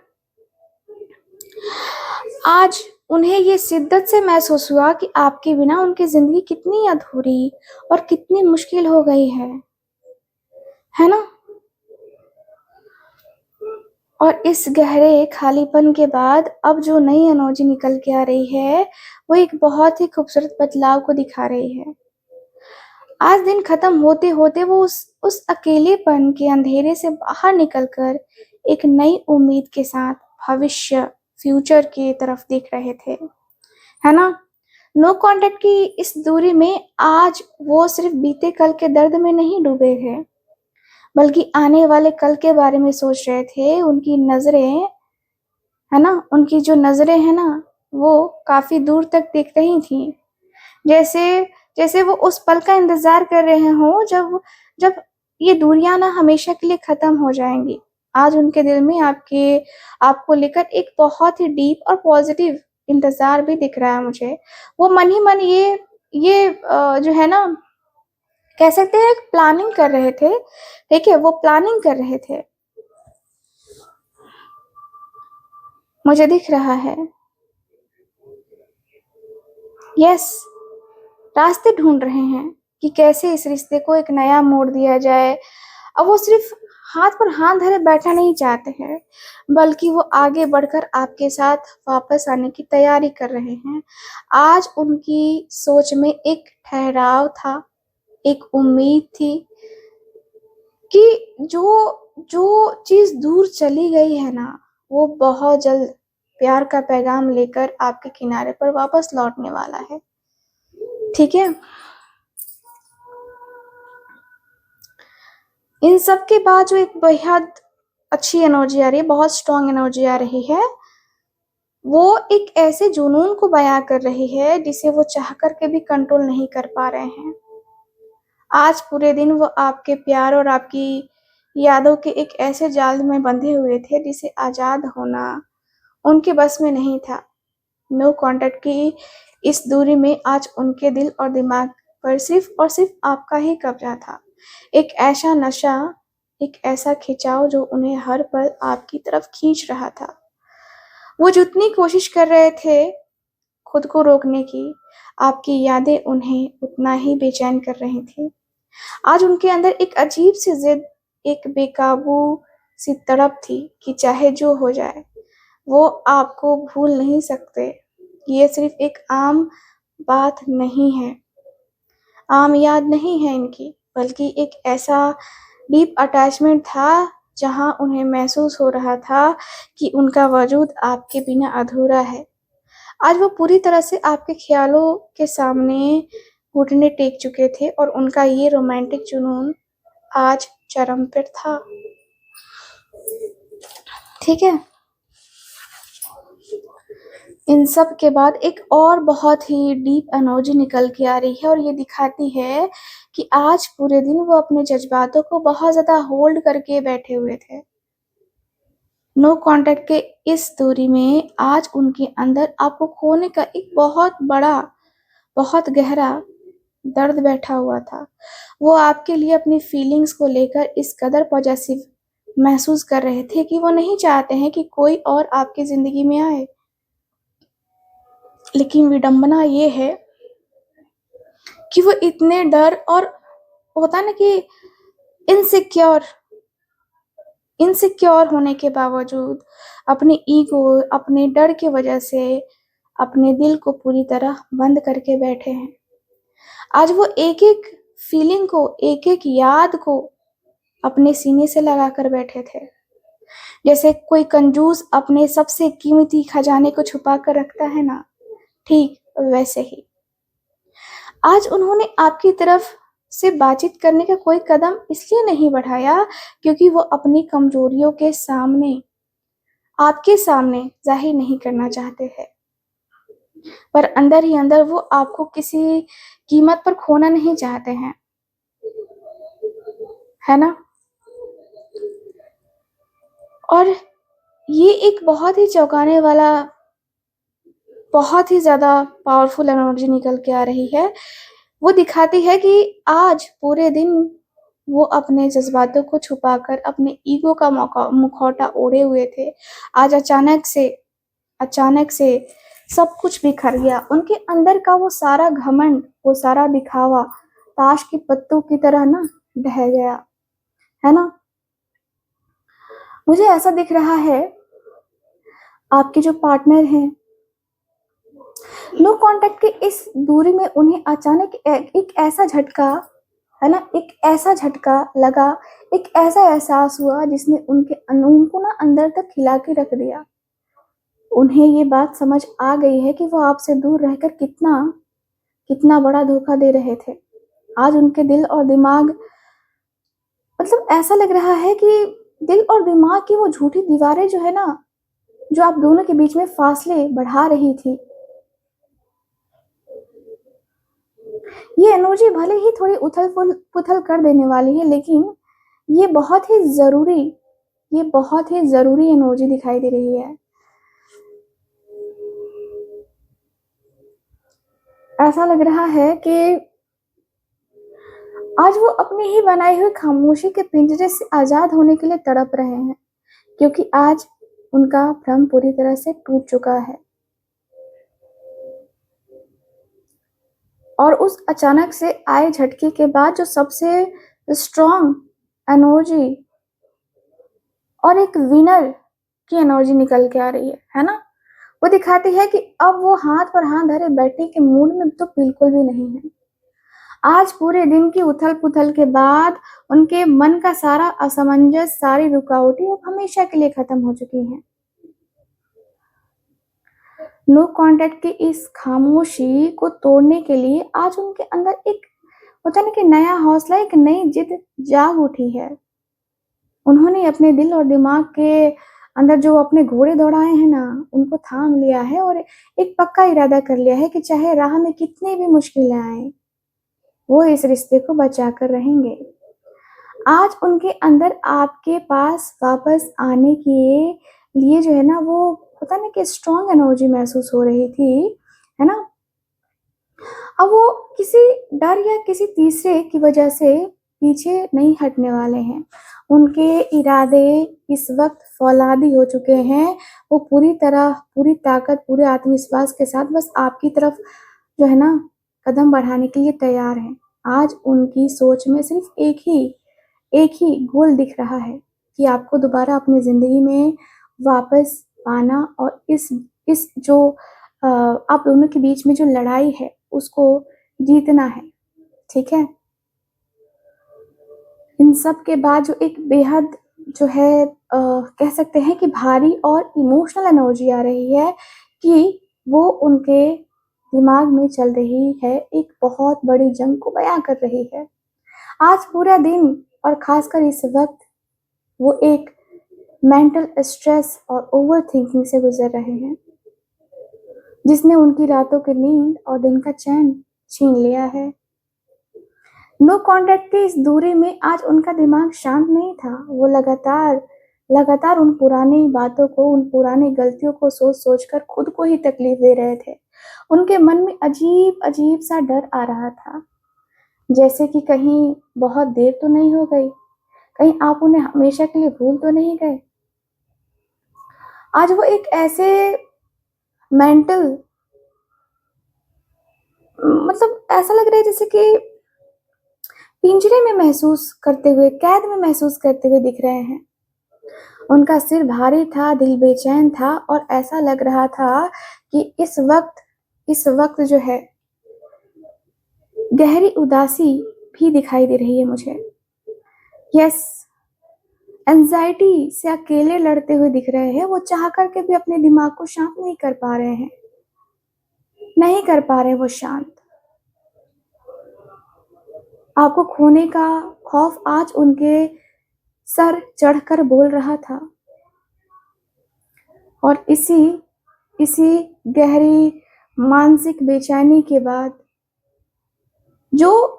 आज उन्हें ये शिद्दत से महसूस हुआ कि आपके बिना उनकी जिंदगी कितनी अधूरी और कितनी मुश्किल हो गई है ना? और इस गहरे खालीपन के बाद अब जो नई एनर्जी निकल के आ रही है, वो एक बहुत ही खूबसूरत बदलाव को दिखा रही है। आज दिन खत्म होते होते वो उस अकेलेपन के अंधेरे से बाहर निकलकर एक नई उम्मीद के साथ भविष्य, फ्यूचर की तरफ देख रहे थे, है ना? नो कांटेक्ट की इस दूरी में आज वो सिर्फ बीते कल के दर्द में नहीं डूबे थे, बल्कि आने वाले कल के बारे में सोच रहे थे। उनकी नजरें, है ना, उनकी जो नजरें है ना, वो काफी दूर तक देख रही थी, जैसे जैसे वो उस पल का इंतजार कर रहे हों जब जब ये दूरियां ना हमेशा के लिए खत्म हो जाएंगी। आज उनके दिल में आपको लेकर एक बहुत ही डीप और पॉजिटिव इंतजार भी दिख रहा है मुझे। वो मन ही मन ये जो है ना, कह सकते हैं प्लानिंग कर रहे थे। ठीक है, वो प्लानिंग कर रहे थे, मुझे दिख रहा है। यस, रास्ते ढूंढ रहे हैं कि कैसे इस रिश्ते को एक नया मोड़ दिया जाए। अब वो सिर्फ हाथ पर हाथ धरे बैठना नहीं चाहते हैं, बल्कि वो आगे बढ़कर आपके साथ वापस आने की तैयारी कर रहे हैं। आज उनकी सोच में एक ठहराव था, एक उम्मीद थी कि जो जो चीज दूर चली गई है ना, वो बहुत जल्द प्यार का पैगाम लेकर आपके किनारे पर वापस लौटने वाला है। ठीक है, इन सब के बाद जो एक बेहद अच्छी एनर्जी आ रही है, बहुत स्ट्रांग एनर्जी आ रही है, वो एक ऐसे जुनून को बयां कर रही है जिसे वो चाह करके भी कंट्रोल नहीं कर पा रहे हैं। आज पूरे दिन वो आपके प्यार और आपकी यादों के एक ऐसे जाल में बंधे हुए थे जिसे आजाद होना उनके बस में नहीं था। नो कांटेक्ट की इस दूरी में आज उनके दिल और दिमाग पर सिर्फ और सिर्फ आपका ही कब्जा था। एक ऐसा नशा, एक ऐसा खिंचाव जो उन्हें हर पल आपकी तरफ खींच रहा था। वो जितनी कोशिश कर रहे थे खुद को रोकने की, आपकी यादें उन्हें उतना ही बेचैन कर रही थी। आज उनके अंदर एक अजीब सी जिद, एक बेकाबू सी तड़प थी कि चाहे जो हो जाए वो आपको भूल नहीं सकते। ये सिर्फ एक आम बात नहीं है, आम याद नहीं है इनकी, बल्कि एक ऐसा डीप अटैचमेंट था जहां उन्हें महसूस हो रहा था कि उनका वजूद आपके बिना अधूरा है। आज वो पूरी तरह से आपके ख्यालों के सामने घुटने टेक चुके थे और उनका ये रोमांटिक जुनून आज चरम पर था। ठीक है, इन सब के बाद एक और बहुत ही डीप एनर्जी निकल के आ रही है और ये दिखाती है कि आज पूरे दिन वो अपने जज्बातों को बहुत ज्यादा होल्ड करके बैठे हुए थे। नो कांटेक्ट के इस दूरी में आज उनके अंदर आपको खोने का एक बहुत बड़ा, बहुत गहरा दर्द बैठा हुआ था। वो आपके लिए अपनी फीलिंग्स को लेकर इस कदर पॉजेसिव महसूस कर रहे थे कि वो नहीं चाहते हैं कि कोई और आपकी जिंदगी में आए। लेकिन विडंबना ये है कि वो इतने डर और होता है ना कि इनसिक्योर इनसिक्योर होने के बावजूद, अपने ईगो, अपने डर की वजह से अपने दिल को पूरी तरह बंद करके बैठे हैं। आज वो एक एक फीलिंग को, एक एक याद को अपने सीने से लगा कर बैठे थे, जैसे कोई कंजूस अपने सबसे कीमती खजाने को छुपा कर रखता है ना, ठीक वैसे ही आज उन्होंने आपकी तरफ से बातचीत करने का कोई कदम इसलिए नहीं बढ़ाया क्योंकि वो अपनी कमजोरियों के सामने, आपके सामने जाहिर नहीं करना चाहते हैं, पर अंदर ही अंदर वो आपको किसी कीमत पर खोना नहीं चाहते हैं, है ना। और ये एक बहुत ही चौंकाने वाला, बहुत ही ज्यादा पावरफुल एनर्जी निकल के आ रही है। वो दिखाती है कि आज पूरे दिन वो अपने जज्बातों को छुपाकर अपने ईगो का मुखौटा ओढ़े हुए थे। आज अचानक से सब कुछ बिखर गया। उनके अंदर का वो सारा घमंड, वो सारा दिखावा ताश की पत्तों की तरह ना ढह गया, है ना। मुझे ऐसा दिख रहा है आपके जो पार्टनर हैं, नो कांटेक्ट के इस दूरी में उन्हें अचानक एक ऐसा झटका, है ना, एक ऐसा झटका लगा, एक ऐसा एहसास हुआ जिसने उनको ना अंदर तक हिला के रख दिया। उन्हें ये बात समझ आ गई है कि वो आपसे दूर रहकर कितना कितना बड़ा धोखा दे रहे थे। आज उनके दिल और दिमाग, मतलब ऐसा लग रहा है कि दिल और दिमाग की वो झूठी दीवारें जो है ना, जो आप दोनों के बीच में फासले बढ़ा रही थी, ये एनर्जी भले ही थोड़ी उथल पुथल कर देने वाली है, लेकिन ये बहुत ही जरूरी एनर्जी दिखाई दे रही है। ऐसा लग रहा है कि आज वो अपनी ही बनाई हुई खामोशी के पिंजरे से आजाद होने के लिए तड़प रहे हैं, क्योंकि आज उनका भ्रम पूरी तरह से टूट चुका है। और उस अचानक से आए झटके के बाद जो सबसे स्ट्रॉन्ग एनर्जी और एक विनर की एनर्जी निकल के आ रही है ना, वो दिखाती है कि अब वो हाथ पर हाथ धरे बैठने के मूड में तो बिल्कुल भी नहीं है। आज पूरे दिन की उथल पुथल के बाद उनके मन का सारा असमंजस, सारी रुकावटें अब हमेशा के लिए खत्म हो चुकी हैं। नो कांटेक्ट की इस खामोशी को तोड़ने के लिए आज उनके अंदर एक, होता ना कि नया हौसला, एक नई जिद जाग उठी है। उन्होंने अपने दिल और दिमाग के अंदर जो अपने घोड़े दौड़ाए हैं ना, उनको थाम लिया है और एक पक्का इरादा कर लिया है कि चाहे राह में कितनी भी मुश्किलें आए, वो इस रिश्ते को बचा कर रहेंगे। आज उनके अंदर आपके पास वापस आने के लिए जो है ना, वो पता नहीं कि स्ट्रॉन्ग एनर्जी महसूस हो रही थी, है ना। अब वो किसी डर या किसी तीसरे की वजह से पीछे नहीं हटने वाले हैं। उनके इरादे इस वक्त फौलादी हो चुके हैं। वो पूरी तरह, पूरी ताकत, पूरे आत्मविश्वास के साथ बस आपकी तरफ जो है ना कदम बढ़ाने के लिए तैयार हैं। आज उनकी सोच में सिर्फ एक ही गोल दिख रहा है कि आपको दोबारा अपनी जिंदगी में वापस पाना और इस जो आप दोनों के बीच में जो लड़ाई है उसको जीतना है, ठीक है। इन सब के बाद जो एक बेहद जो है कह सकते हैं कि भारी और इमोशनल एनर्जी आ रही है कि वो उनके दिमाग में चल रही है, एक बहुत बड़ी जंग को बयां कर रही है। आज पूरा दिन और खासकर इस वक्त वो एक मेंटल स्ट्रेस और ओवर थिंकिंग से गुजर रहे हैं, जिसने उनकी रातों की नींद और दिन का चैन छीन लिया है। नो कांटेक्ट की इस दूरी में आज उनका दिमाग शांत नहीं था। वो लगातार उन पुरानी बातों को, उन पुरानी गलतियों को सोच कर खुद को ही तकलीफ दे रहे थे। उनके मन में अजीब अजीब सा डर आ रहा था, जैसे कि कहीं बहुत देर तो नहीं हो गई, कहीं आप उन्हें हमेशा के लिए भूल तो नहीं गए। आज वो एक ऐसे मेंटल, मतलब ऐसा लग रहा है जैसे कि पिंजरे में महसूस करते हुए, कैद में महसूस करते हुए दिख रहे हैं। उनका सिर भारी था, दिल बेचैन था और ऐसा लग रहा था कि इस वक्त जो है गहरी उदासी भी दिखाई दे रही है मुझे। यस, एंजाइटी से अकेले लड़ते हुए दिख रहे हैं। वो चाह करके भी अपने दिमाग को शांत नहीं कर पा रहे हैं, नहीं कर पा रहे वो शांत। आपको खोने का खौफ आज उनके सर चढ़कर बोल रहा था। और इसी गहरी मानसिक बेचैनी के बाद जो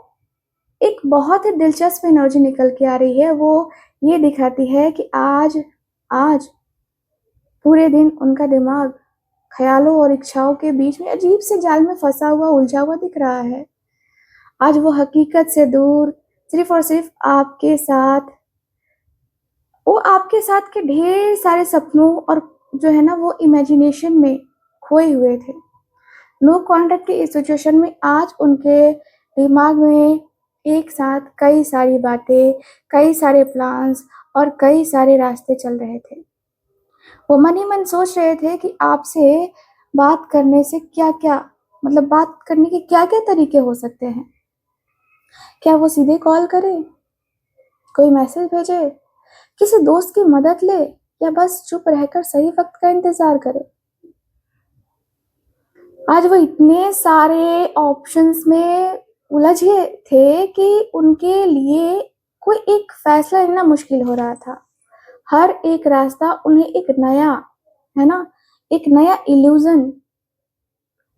एक बहुत ही दिलचस्प एनर्जी निकल के आ रही है, वो ये दिखाती है कि आज पूरे दिन उनका दिमाग ख्यालों और इच्छाओं के बीच में अजीब से जाल में फंसा हुआ, उलझा हुआ दिख रहा है। आज वो हकीकत से दूर सिर्फ और सिर्फ आपके साथ के ढेर सारे सपनों और जो है ना वो इमेजिनेशन में खोए हुए थे। नो कॉन्टैक्ट की इस सिचुएशन में आज उनके दिमाग में एक साथ कई सारी बातें, कई सारे प्लान्स और कई सारे रास्ते चल रहे थे। वो मन ही मन सोच रहे थे कि आपसे बात करने से क्या-क्या, मतलब बात करने के क्या-क्या तरीके हो सकते हैं। क्या वो सीधे कॉल करे, कोई मैसेज भेजे, किसी दोस्त की मदद ले, या बस चुप रहकर सही वक्त का इंतजार करे। आज वो इतने सारे ऑप्शंस में उलझे थे कि उनके लिए कोई एक फैसला लेना मुश्किल हो रहा था। हर एक रास्ता उन्हें एक नया, है ना, एक नया इल्यूजन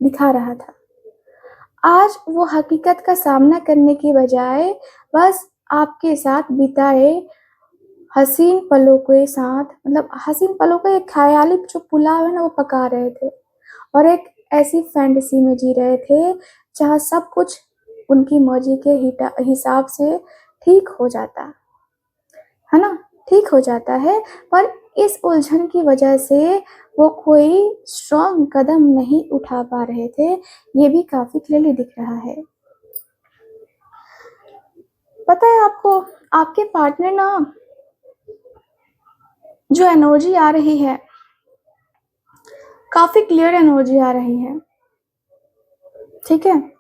दिखा रहा था। आज वो हकीकत का सामना करने की बजाय बस आपके साथ बिताए हसीन पलों के साथ, मतलब हसीन पलों का एक ख्याली जो पुलाव है ना वो पका रहे थे और एक ऐसी फैंटेसी में जी रहे थे जहाँ सब कुछ उनकी मर्जी के हिसाब से ठीक हो जाता है ना, ठीक हो जाता है। पर इस उलझन की वजह से वो कोई स्ट्रॉन्ग कदम नहीं उठा पा रहे थे, ये भी काफी क्लियरली दिख रहा है। पता है आपको, आपके पार्टनर ना जो एनर्जी आ रही है, काफी क्लियर एनर्जी आ रही है, ठीक है।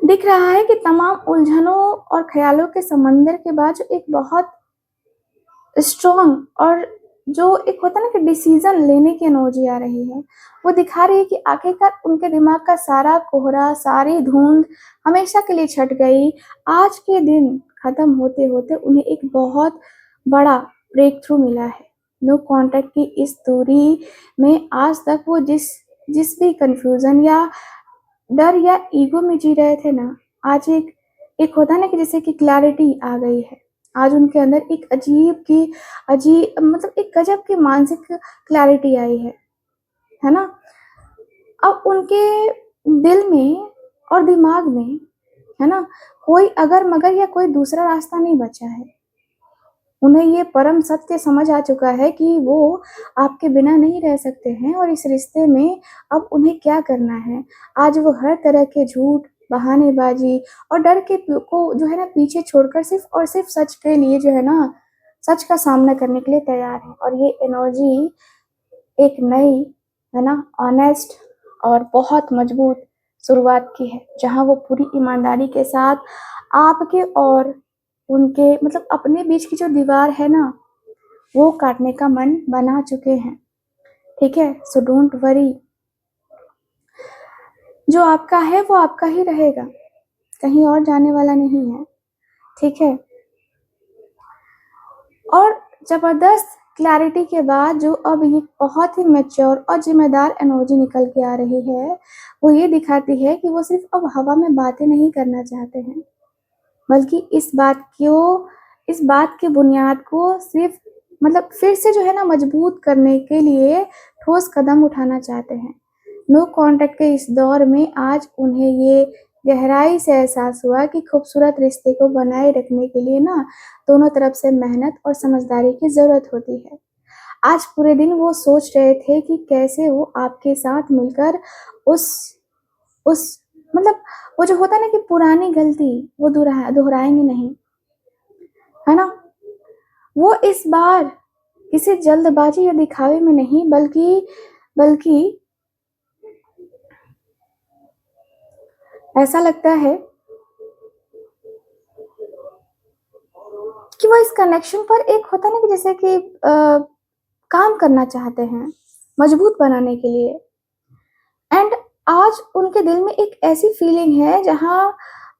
दिख रहा है कि तमाम उलझनों और ख्यालों के समंदर के बाद जो एक बहुत स्ट्रॉन्ग और जो एक होता है ना कि डिसीजन लेने की एनर्जी आ रही है, वो दिखा रही है कि आखिरकार उनके दिमाग का सारा कोहरा, सारी धुंध हमेशा के लिए छट गई। आज के दिन खत्म होते होते उन्हें एक बहुत बड़ा ब्रेक थ्रू मिला है। नो कॉन्टैक्ट की इस दूरी में आज तक वो जिस जिस भी कंफ्यूजन या डर या ईगो में जी रहे थे ना, आज एक होता है ना कि जैसे कि क्लैरिटी आ गई है। आज उनके अंदर एक अजीब मतलब एक गजब की मानसिक क्लैरिटी आई है ना। अब उनके दिल में और दिमाग में, है ना, कोई अगर मगर या कोई दूसरा रास्ता नहीं बचा है। उन्हें ये परम सत्य समझ आ चुका है कि वो आपके बिना नहीं रह सकते हैं और इस रिश्ते में अब उन्हें क्या करना है। आज वो हर तरह के झूठ, बहानेबाजी और डर के को जो है ना पीछे छोड़कर सिर्फ और सिर्फ सच के लिए जो है ना, सच का सामना करने के लिए तैयार है। और ये एनर्जी एक नई, है ना, ऑनेस्ट और बहुत मजबूत शुरुआत की है, जहाँ वो पूरी ईमानदारी के साथ आपके और उनके मतलब अपने बीच की जो दीवार है ना वो काटने का मन बना चुके हैं, ठीक है। सो डोंट वरी, जो आपका है वो आपका ही रहेगा, कहीं और जाने वाला नहीं है, ठीक है। और जबरदस्त क्लैरिटी के बाद जो अब ये बहुत ही मैच्योर और जिम्मेदार एनर्जी निकल के आ रही है, वो ये दिखाती है कि वो सिर्फ अब हवा में बातें नहीं करना चाहते हैं, बल्कि इस बात की बुनियाद को सिर्फ मतलब फिर से जो है ना मजबूत करने के लिए ठोस कदम उठाना चाहते हैं। नो कॉन्टैक्ट के इस दौर में आज उन्हें ये गहराई से एहसास हुआ कि खूबसूरत रिश्ते को बनाए रखने के लिए ना दोनों तरफ से मेहनत और समझदारी की जरूरत होती है। आज पूरे दिन वो सोच रहे थे कि कैसे वो आपके साथ मिलकर उस उस मतलब वो जो होता है ना कि पुरानी गलती वो दोहराएंगे नहीं, है ना। वो इस बार किसी जल्दबाजी या दिखावे में नहीं, बल्कि ऐसा लगता है कि वो इस कनेक्शन पर एक होता है ना कि जैसे कि काम करना चाहते हैं मजबूत बनाने के लिए। एंड आज उनके दिल में एक ऐसी फीलिंग है जहाँ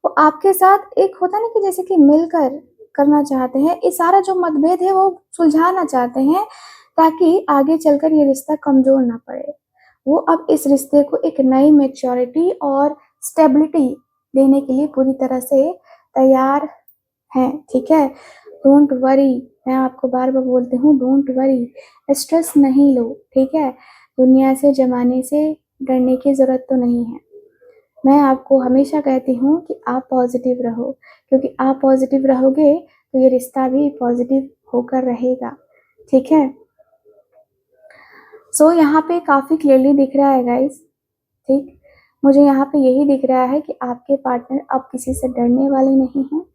वो आपके साथ एक होता है ना कि जैसे कि मिलकर करना चाहते हैं, ये सारा जो मतभेद है वो सुलझाना चाहते हैं, ताकि आगे चलकर ये रिश्ता कमजोर ना पड़े। वो अब इस रिश्ते को एक नई मैच्योरिटी और स्टेबिलिटी देने के लिए पूरी तरह से तैयार हैं, ठीक है। डोंट वरी, मैं आपको बार बार बोलती हूँ, डोंट वरी, स्ट्रेस नहीं लो, ठीक है। दुनिया से जमाने से डरने की ज़रूरत तो नहीं है। मैं आपको हमेशा कहती हूँ कि आप पॉजिटिव रहो, क्योंकि आप पॉजिटिव रहोगे तो ये रिश्ता भी पॉजिटिव होकर रहेगा, ठीक है। सो यहाँ पे काफ़ी क्लियरली दिख रहा है गाइस, ठीक। मुझे यहाँ पे यही दिख रहा है कि आपके पार्टनर अब किसी से डरने वाले नहीं हैं।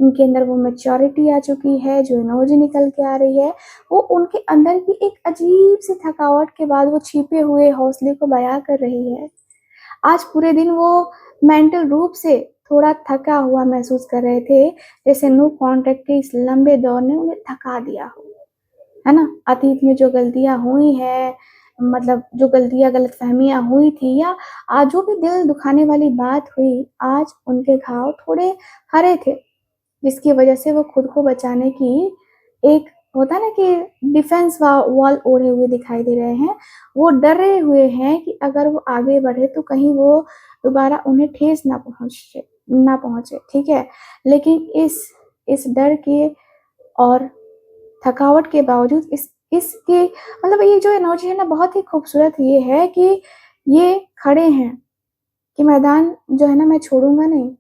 इनके अंदर वो मैच्योरिटी आ चुकी है, जो एनर्जी निकल के आ रही है वो उनके अंदर की एक अजीब सी थकावट के बाद वो छिपे हुए हौसले को बयां कर रही है। आज पूरे दिन वो मेंटल रूप से थोड़ा थका हुआ महसूस कर रहे थे, जैसे नो कॉन्टैक्ट के इस लंबे दौर ने उन्हें थका दिया हो, है ना। अतीत में जो गलतियां हुई है, मतलब जो गलतियां गलतफहमियां हुई थी, या आज जो भी दिल दुखाने वाली बात हुई, आज उनके घाव थोड़े हरे थे, जिसकी वजह से वो खुद को बचाने की एक होता है ना कि डिफेंस वॉल ओढ़े हुए दिखाई दे रहे हैं। वो डरे हुए हैं कि अगर वो आगे बढ़े तो कहीं वो दोबारा उन्हें ठेस ना पहुंचे, ठीक है। लेकिन इस डर के और थकावट के बावजूद इसके मतलब ये जो एनर्जी है ना, बहुत ही खूबसूरत ये है कि ये खड़े हैं कि मैदान जो है ना मैं छोड़ूंगा नहीं।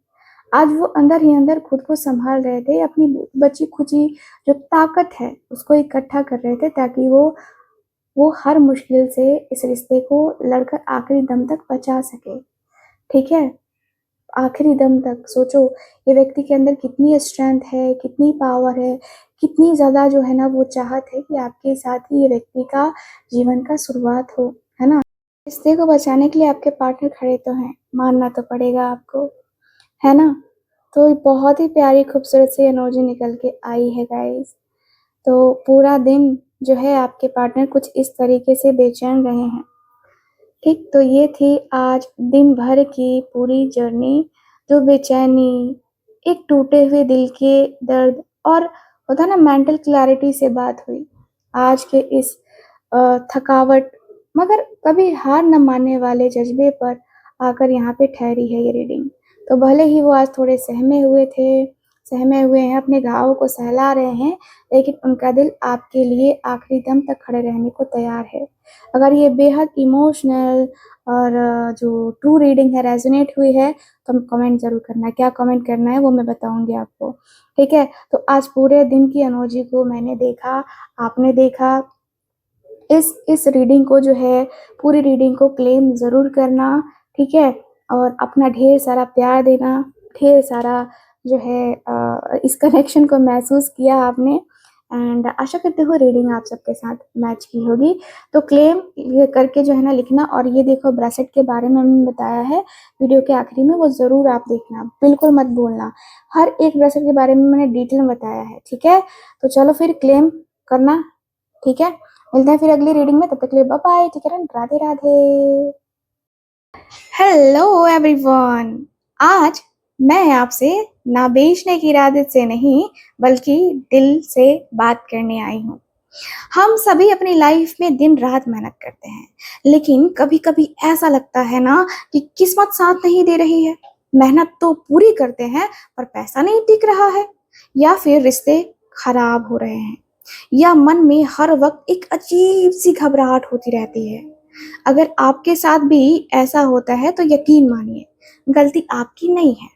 आज वो अंदर ही अंदर खुद को संभाल रहे थे, अपनी बची खुची जो ताकत है उसको इकट्ठा कर रहे थे, ताकि वो हर मुश्किल से इस रिश्ते को लड़कर आखिरी दम तक बचा सके, ठीक है। आखिरी दम तक सोचो, ये व्यक्ति के अंदर कितनी स्ट्रेंथ है, कितनी पावर है, कितनी ज़्यादा जो है ना वो चाहत है कि आपके साथ ही ये व्यक्ति का जीवन का शुरुआत हो, है ना। रिश्ते को बचाने के लिए आपके पार्टनर खड़े तो हैं, मानना तो पड़ेगा आपको, है ना। तो बहुत ही प्यारी खूबसूरत सी एनर्जी निकल के आई है गाइस। तो पूरा दिन जो है आपके पार्टनर कुछ इस तरीके से बेचैन रहे हैं, ठीक। तो ये थी आज दिन भर की पूरी जर्नी, जो बेचैनी, एक टूटे हुए दिल के दर्द और होता है ना मेंटल क्लैरिटी से बात हुई आज के इस थकावट मगर कभी हार न मानने वाले जज्बे पर आकर यहाँ पे ठहरी है ये रीडिंग। तो भले ही वो आज थोड़े सहमे हुए हैं, अपने घावों को सहला रहे हैं, लेकिन उनका दिल आपके लिए आखिरी दम तक खड़े रहने को तैयार है। अगर ये बेहद इमोशनल और जो ट्रू रीडिंग है रेजोनेट हुई है, तो कमेंट ज़रूर करना है। क्या कमेंट करना है वो मैं बताऊंगी आपको, ठीक है। तो आज पूरे दिन की एनर्जी को मैंने देखा, आपने देखा। इस रीडिंग को जो है, पूरी रीडिंग को क्लेम ज़रूर करना, ठीक है। और अपना ढेर सारा प्यार देना, ढेर सारा जो है इस कनेक्शन को महसूस किया आपने। एंड आशा करती हूँ रीडिंग आप सबके साथ मैच की होगी। तो क्लेम ये करके जो है ना लिखना। और ये देखो ब्रेसलेट के बारे में मैंने बताया है वीडियो के आखिरी में, वो ज़रूर आप देखना, बिल्कुल मत भूलना। हर एक ब्रेसलेट के बारे में मैंने डिटेल में बताया है, ठीक है। तो चलो फिर क्लेम करना, ठीक है। मिलते हैं फिर अगली रीडिंग में, तब तक के लिए बाय बाय, ठीक है। राधे राधे। हेलो एवरीवन, आज मैं आपसे ना बेचने की इरादे से नहीं बल्कि दिल से बात करने आई हूँ। हम सभी अपनी लाइफ में दिन रात मेहनत करते हैं, लेकिन कभी कभी ऐसा लगता है ना कि किस्मत साथ नहीं दे रही है। मेहनत तो पूरी करते हैं पर पैसा नहीं टिक रहा है, या फिर रिश्ते खराब हो रहे हैं, या मन में हर वक्त एक अजीब सी घबराहट होती रहती है। अगर आपके साथ भी ऐसा होता है तो यकीन मानिए, गलती आपकी नहीं है,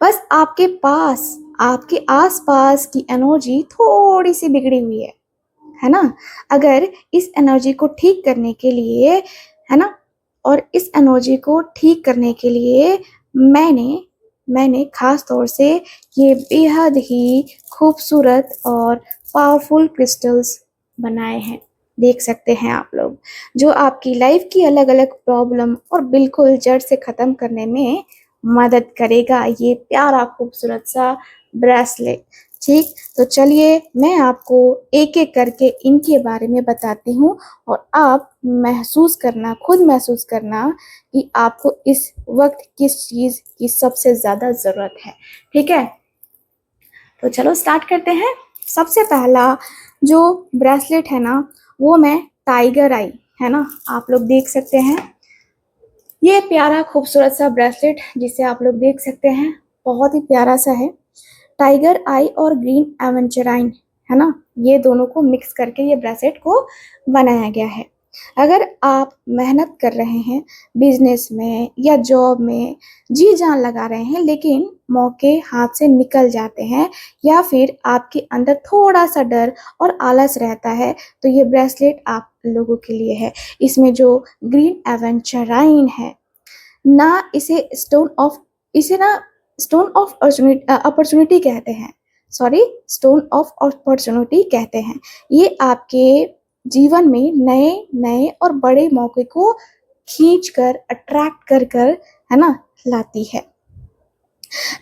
बस आपके आसपास की एनर्जी थोड़ी सी बिगड़ी हुई है ना। अगर इस एनर्जी को ठीक करने के लिए, है ना, और इस एनर्जी को ठीक करने के लिए मैंने खास तौर से ये बेहद ही खूबसूरत और पावरफुल क्रिस्टल्स बनाए हैं, देख सकते हैं आप लोग, जो आपकी लाइफ की अलग अलग प्रॉब्लम और बिल्कुल जड़ से ख़त्म करने में मदद करेगा ये प्यारा खूबसूरत सा ब्रेसलेट। ठीक, तो चलिए मैं आपको एक एक करके इनके बारे में बताती हूँ और आप महसूस करना, खुद महसूस करना कि आपको इस वक्त किस चीज़ की सबसे ज़्यादा ज़रूरत है। ठीक है, तो चलो स्टार्ट करते हैं। सबसे पहला जो ब्रेसलेट है ना, वो मैं टाइगर आई, है ना, आप लोग देख सकते हैं ये प्यारा खूबसूरत सा ब्रेसलेट जिसे आप लोग देख सकते हैं, बहुत ही प्यारा सा है। टाइगर आई और ग्रीन एवेंचराइन, है ना, ये दोनों को मिक्स करके ये ब्रेसलेट को बनाया गया है। अगर आप मेहनत कर रहे हैं बिजनेस में या जॉब में, जी जान लगा रहे हैं, लेकिन मौके हाथ से निकल जाते हैं या फिर आपके अंदर थोड़ा सा डर और आलस रहता है, तो ये ब्रेसलेट आप लोगों के लिए है। इसमें जो ग्रीन एवेंचराइन है ना, इसे ना स्टोन ऑफ अपॉर्चुनिटी कहते हैं, सॉरी, स्टोन ऑफ अपॉर्चुनिटी कहते हैं। ये आपके जीवन में नए नए और बड़े मौके को खींच कर, अट्रैक्ट कर कर, है ना, लाती है।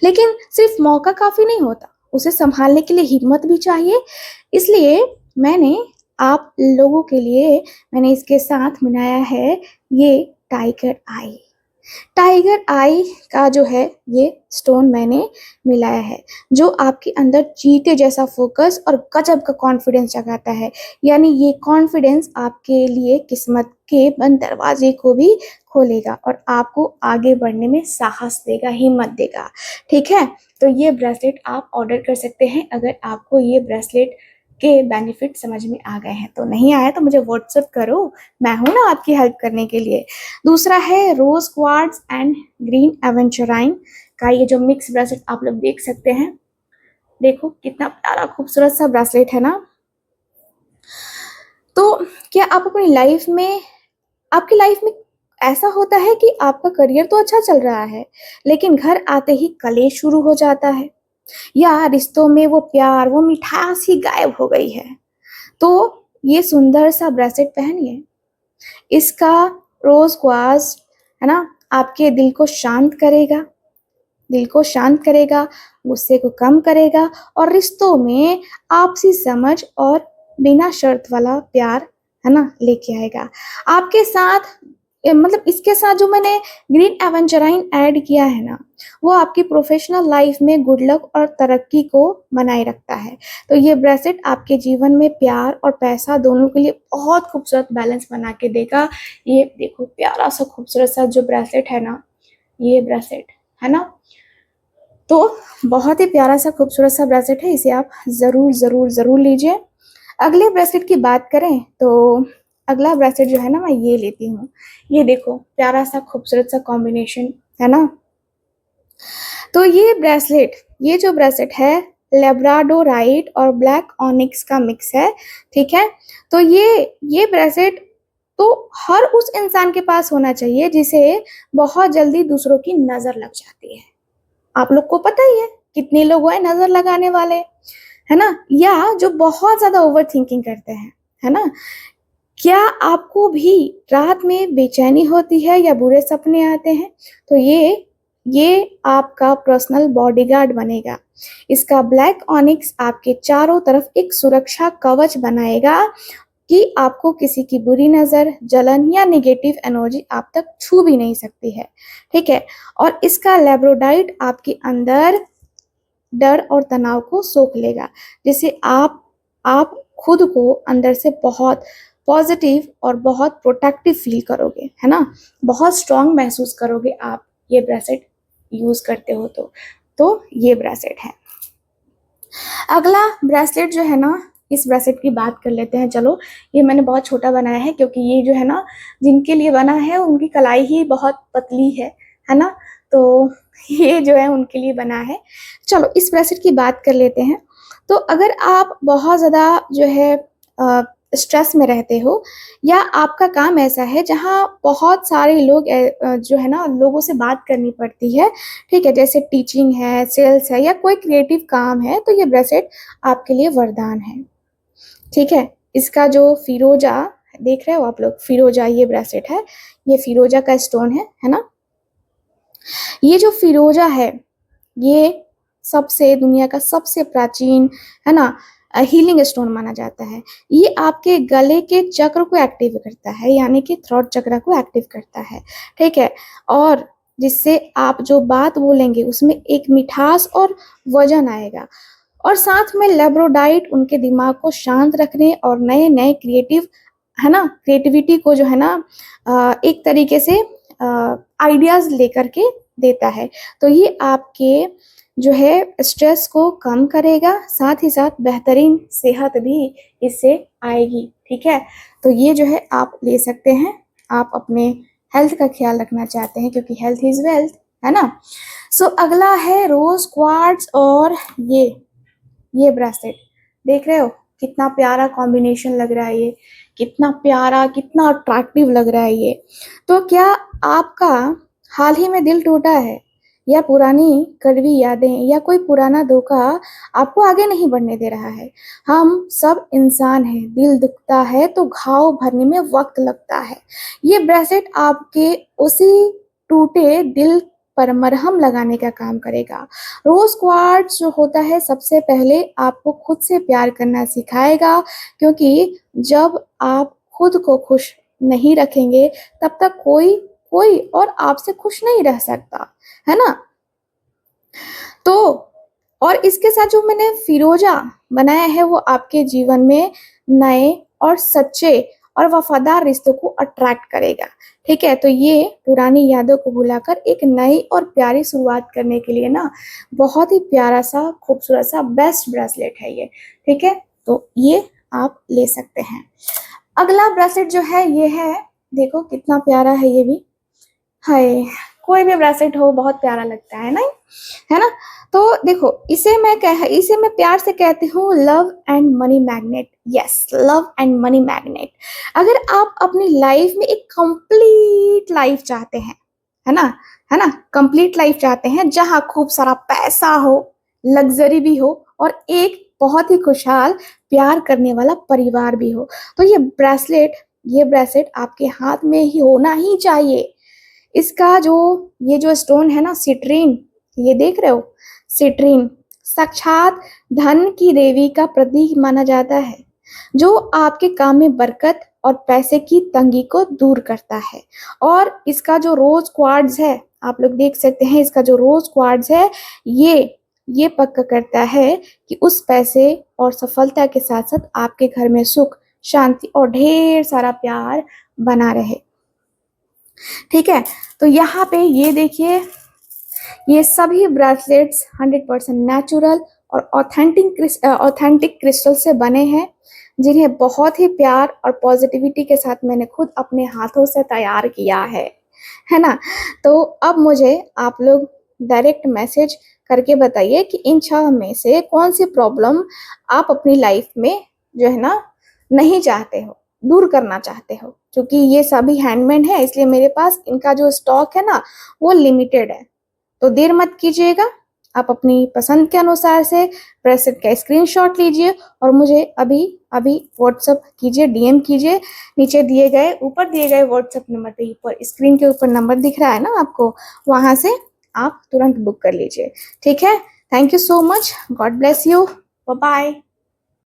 लेकिन सिर्फ मौका काफी नहीं होता, उसे संभालने के लिए हिम्मत भी चाहिए। इसलिए मैंने आप लोगों के लिए मैंने इसके साथ मिलाया है ये टाइगर आई। टाइगर आई का जो है ये स्टोन मैंने मिलाया है, जो आपके अंदर चीते जैसा फोकस और गजब का कॉन्फिडेंस जगाता है। यानी ये कॉन्फिडेंस आपके लिए किस्मत के बंद दरवाजे को भी खोलेगा और आपको आगे बढ़ने में साहस देगा, हिम्मत देगा। ठीक है, तो ये ब्रेसलेट आप ऑर्डर कर सकते हैं अगर आपको ये ब्रेसलेट के बेनिफिट समझ में आ गए हैं। तो नहीं आया तो मुझे व्हाट्सएप करो, मैं हूं ना आपकी हेल्प करने के लिए। दूसरा है रोज क्वार्ट्ज एंड ग्रीन एवेंचराइन का ये जो मिक्स ब्रेसलेट आप लोग देख सकते हैं। देखो कितना प्यारा खूबसूरत सा ब्रेसलेट है ना। तो क्या आप अपनी लाइफ में, आपकी लाइफ में ऐसा होता है कि आपका करियर तो अच्छा चल रहा है, लेकिन घर आते ही कलेश शुरू हो जाता है, या रिश्तों में वो प्यार, वो मिठास ही गायब हो गई है? तो ये सुंदर सा ब्रेसलेट पहनिए। इसका रोज क्वार्ट्ज, है ना, आपके दिल को शांत करेगा, दिल को शांत करेगा, गुस्से को कम करेगा और रिश्तों में आपसी समझ और बिना शर्त वाला प्यार, है ना, लेके आएगा आपके साथ। मतलब इसके साथ जो मैंने ग्रीन एवेंचराइन ऐड किया है ना, वो आपकी प्रोफेशनल लाइफ में गुड लक और तरक्की को बनाए रखता है। तो ये ब्रेसलेट आपके जीवन में प्यार और पैसा दोनों के लिए बहुत खूबसूरत बैलेंस बना के देगा। ये देखो प्यारा सा खूबसूरत सा जो ब्रेसलेट है ना, ये ब्रेसलेट है ना, तो बहुत ही प्यारा सा खूबसूरत सा ब्रेसलेट है, इसे आप ज़रूर ज़रूर ज़रूर लीजिए। अगले ब्रेसलेट की बात करें तो अगला ब्रेसलेट जो है ना, मैं ये लेती हूँ। ये देखो प्यारा सा खूबसूरत सा कॉम्बिनेशन है ना। तो ये जो ब्रेसलेट है लेब्राडोराइट और ब्लैक ऑनिक्स का मिक्स है। ठीक है, तो ये ब्रेसलेट तो हर उस इंसान के पास होना चाहिए जिसे बहुत जल्दी दूसरों की नजर लग जाती है। आप लोग को पता ही है कितने लोग हैं नजर लगाने वाले, है ना, या जो बहुत ज्यादा ओवर थिंकिंग करते हैं, है ना। क्या आपको भी रात में बेचैनी होती है या बुरे सपने आते हैं? तो ये आपका पर्सनल बॉडीगार्ड बनेगा। इसका ब्लैक ऑनिक्स आपके चारों तरफ एक सुरक्षा कवच बनाएगा कि आपको किसी की बुरी नज़र, जलन या नेगेटिव एनर्जी आप तक छू भी नहीं सकती है। ठीक है, और इसका लेब्रोडाइट आपके अंदर डर और तनाव को सोख लेगा, जिससे आप खुद को अंदर से बहुत पॉजिटिव और बहुत प्रोटेक्टिव फील करोगे, है ना, बहुत स्ट्रांग महसूस करोगे आप ये ब्रेसलेट यूज करते हो। तो ये ब्रेसलेट है। अगला ब्रेसलेट जो है ना, इस ब्रेसलेट की बात कर लेते हैं। चलो, ये मैंने बहुत छोटा बनाया है क्योंकि ये जो है ना, जिनके लिए बना है उनकी कलाई ही बहुत पतली है ना, तो ये जो है उनके लिए बना है। चलो इस ब्रेसलेट की बात कर लेते हैं। तो अगर आप बहुत ज़्यादा जो है स्ट्रेस में रहते हो, या आपका काम ऐसा है जहाँ बहुत सारे लोग जो है ना, लोगों से बात करनी पड़ती है, ठीक है, जैसे टीचिंग है, सेल्स है या कोई क्रिएटिव काम है, तो ये ब्रेसलेट आपके लिए वरदान है। ठीक है। इसका जो फिरोजा देख रहे हो आप लोग, फिरोजा ये ब्रेसलेट है, ये फिरोजा का स्टोन है ना। ये जो फिरोजा है ये सबसे दुनिया का सबसे प्राचीन है ना हीलिंग स्टोन माना जाता है। ये आपके गले के चक्र को एक्टिव करता है, यानी कि थ्रोट चक्र को एक्टिव करता है, ठीक है। और जिससे आप जो बात बोलेंगे उसमें एक मिठास और वजन आएगा। और साथ में लेब्रोडाइट उनके दिमाग को शांत रखने और नए नए क्रिएटिव है ना क्रिएटिविटी को जो है ना एक तरीके से आइडियाज लेकर के देता है। तो ये आपके जो है स्ट्रेस को कम करेगा, साथ ही साथ बेहतरीन सेहत भी इससे आएगी, ठीक है। तो ये जो है आप ले सकते हैं, आप अपने हेल्थ का ख्याल रखना चाहते हैं क्योंकि हेल्थ इज वेल्थ, है ना। सो अगला है रोज क्वार्ट्ज और ये ब्रेसलेट देख रहे हो कितना प्यारा कॉम्बिनेशन लग रहा है, ये कितना प्यारा कितना अट्रैक्टिव लग रहा है ये। तो क्या आपका हाल ही में दिल टूटा है, या पुरानी कड़वी यादें या कोई पुराना धोखा आपको आगे नहीं बढ़ने दे रहा है? हम सब इंसान हैं, दिल दुखता है तो घाव भरने में वक्त लगता है। ये ब्रेसलेट आपके उसी टूटे दिल पर मरहम लगाने का काम करेगा। रोज क्वार्ट्ज जो होता है सबसे पहले आपको खुद से प्यार करना सिखाएगा, क्योंकि जब आप खुद को खुश नहीं रखेंगे तब तक कोई कोई और आपसे खुश नहीं रह सकता, है ना। तो और इसके साथ जो मैंने फिरोजा बनाया है वो आपके जीवन में नए और सच्चे और वफादार रिश्तों को अट्रैक्ट करेगा, ठीक है। तो ये पुरानी यादों को भुलाकर एक नई और प्यारी शुरुआत करने के लिए ना बहुत ही प्यारा सा खूबसूरत सा बेस्ट ब्रेसलेट है ये, ठीक है। तो ये आप ले सकते हैं। अगला ब्रेसलेट जो है ये है, देखो कितना प्यारा है ये भी, हाय कोई भी ब्रेसलेट हो बहुत प्यारा लगता है नहीं, है ना। तो देखो इसे मैं प्यार से कहती हूँ love and money magnet. Yes, love and money magnet. अगर आप अपनी लाइफ में एक कंप्लीट लाइफ चाहते हैं, है ना कंप्लीट लाइफ चाहते हैं जहाँ खूब सारा पैसा हो, लग्जरी भी हो और एक बहुत ही खुशहाल प्यार करने वाला परिवार भी हो, तो ये ब्रेसलेट आपके हाथ में ही होना ही चाहिए। इसका ये जो स्टोन है ना सिट्रीन, ये देख रहे हो, सिट्रीन साक्षात धन की देवी का प्रतीक माना जाता है, जो आपके काम में बरकत और पैसे की तंगी को दूर करता है। और इसका जो रोज क्वार्ट्ज है आप लोग देख सकते हैं, इसका जो रोज क्वार्ट्ज है ये पक्का करता है कि उस पैसे और सफलता के साथ साथ आपके घर में सुख शांति और ढेर सारा प्यार बना रहे, ठीक है। तो यहाँ पे ये देखिए, ये सभी ब्रेसलेट्स 100% नेचुरल और ऑथेंटिक क्रिस्टल से बने हैं, जिन्हें बहुत ही प्यार और पॉजिटिविटी के साथ मैंने खुद अपने हाथों से तैयार किया है ना। तो अब मुझे आप लोग डायरेक्ट मैसेज करके बताइए कि इन 6 में से कौन सी प्रॉब्लम आप अपनी लाइफ में जो है ना नहीं चाहते हो, दूर करना चाहते हो। क्योंकि ये सभी हैंडमेड है इसलिए मेरे पास इनका जो स्टॉक है ना वो लिमिटेड है, तो देर मत कीजिएगा। आप अपनी पसंद के अनुसार से ब्रेसलेट का स्क्रीनशॉट लीजिए और मुझे अभी व्हाट्सएप कीजिए, डीएम कीजिए। नीचे ऊपर दिए गए व्हाट्सएप नंबर पे, ऊपर स्क्रीन के ऊपर नंबर दिख रहा है ना आपको, वहां से आप तुरंत बुक कर लीजिए, ठीक है। Thank you so much, God bless you, bye bye.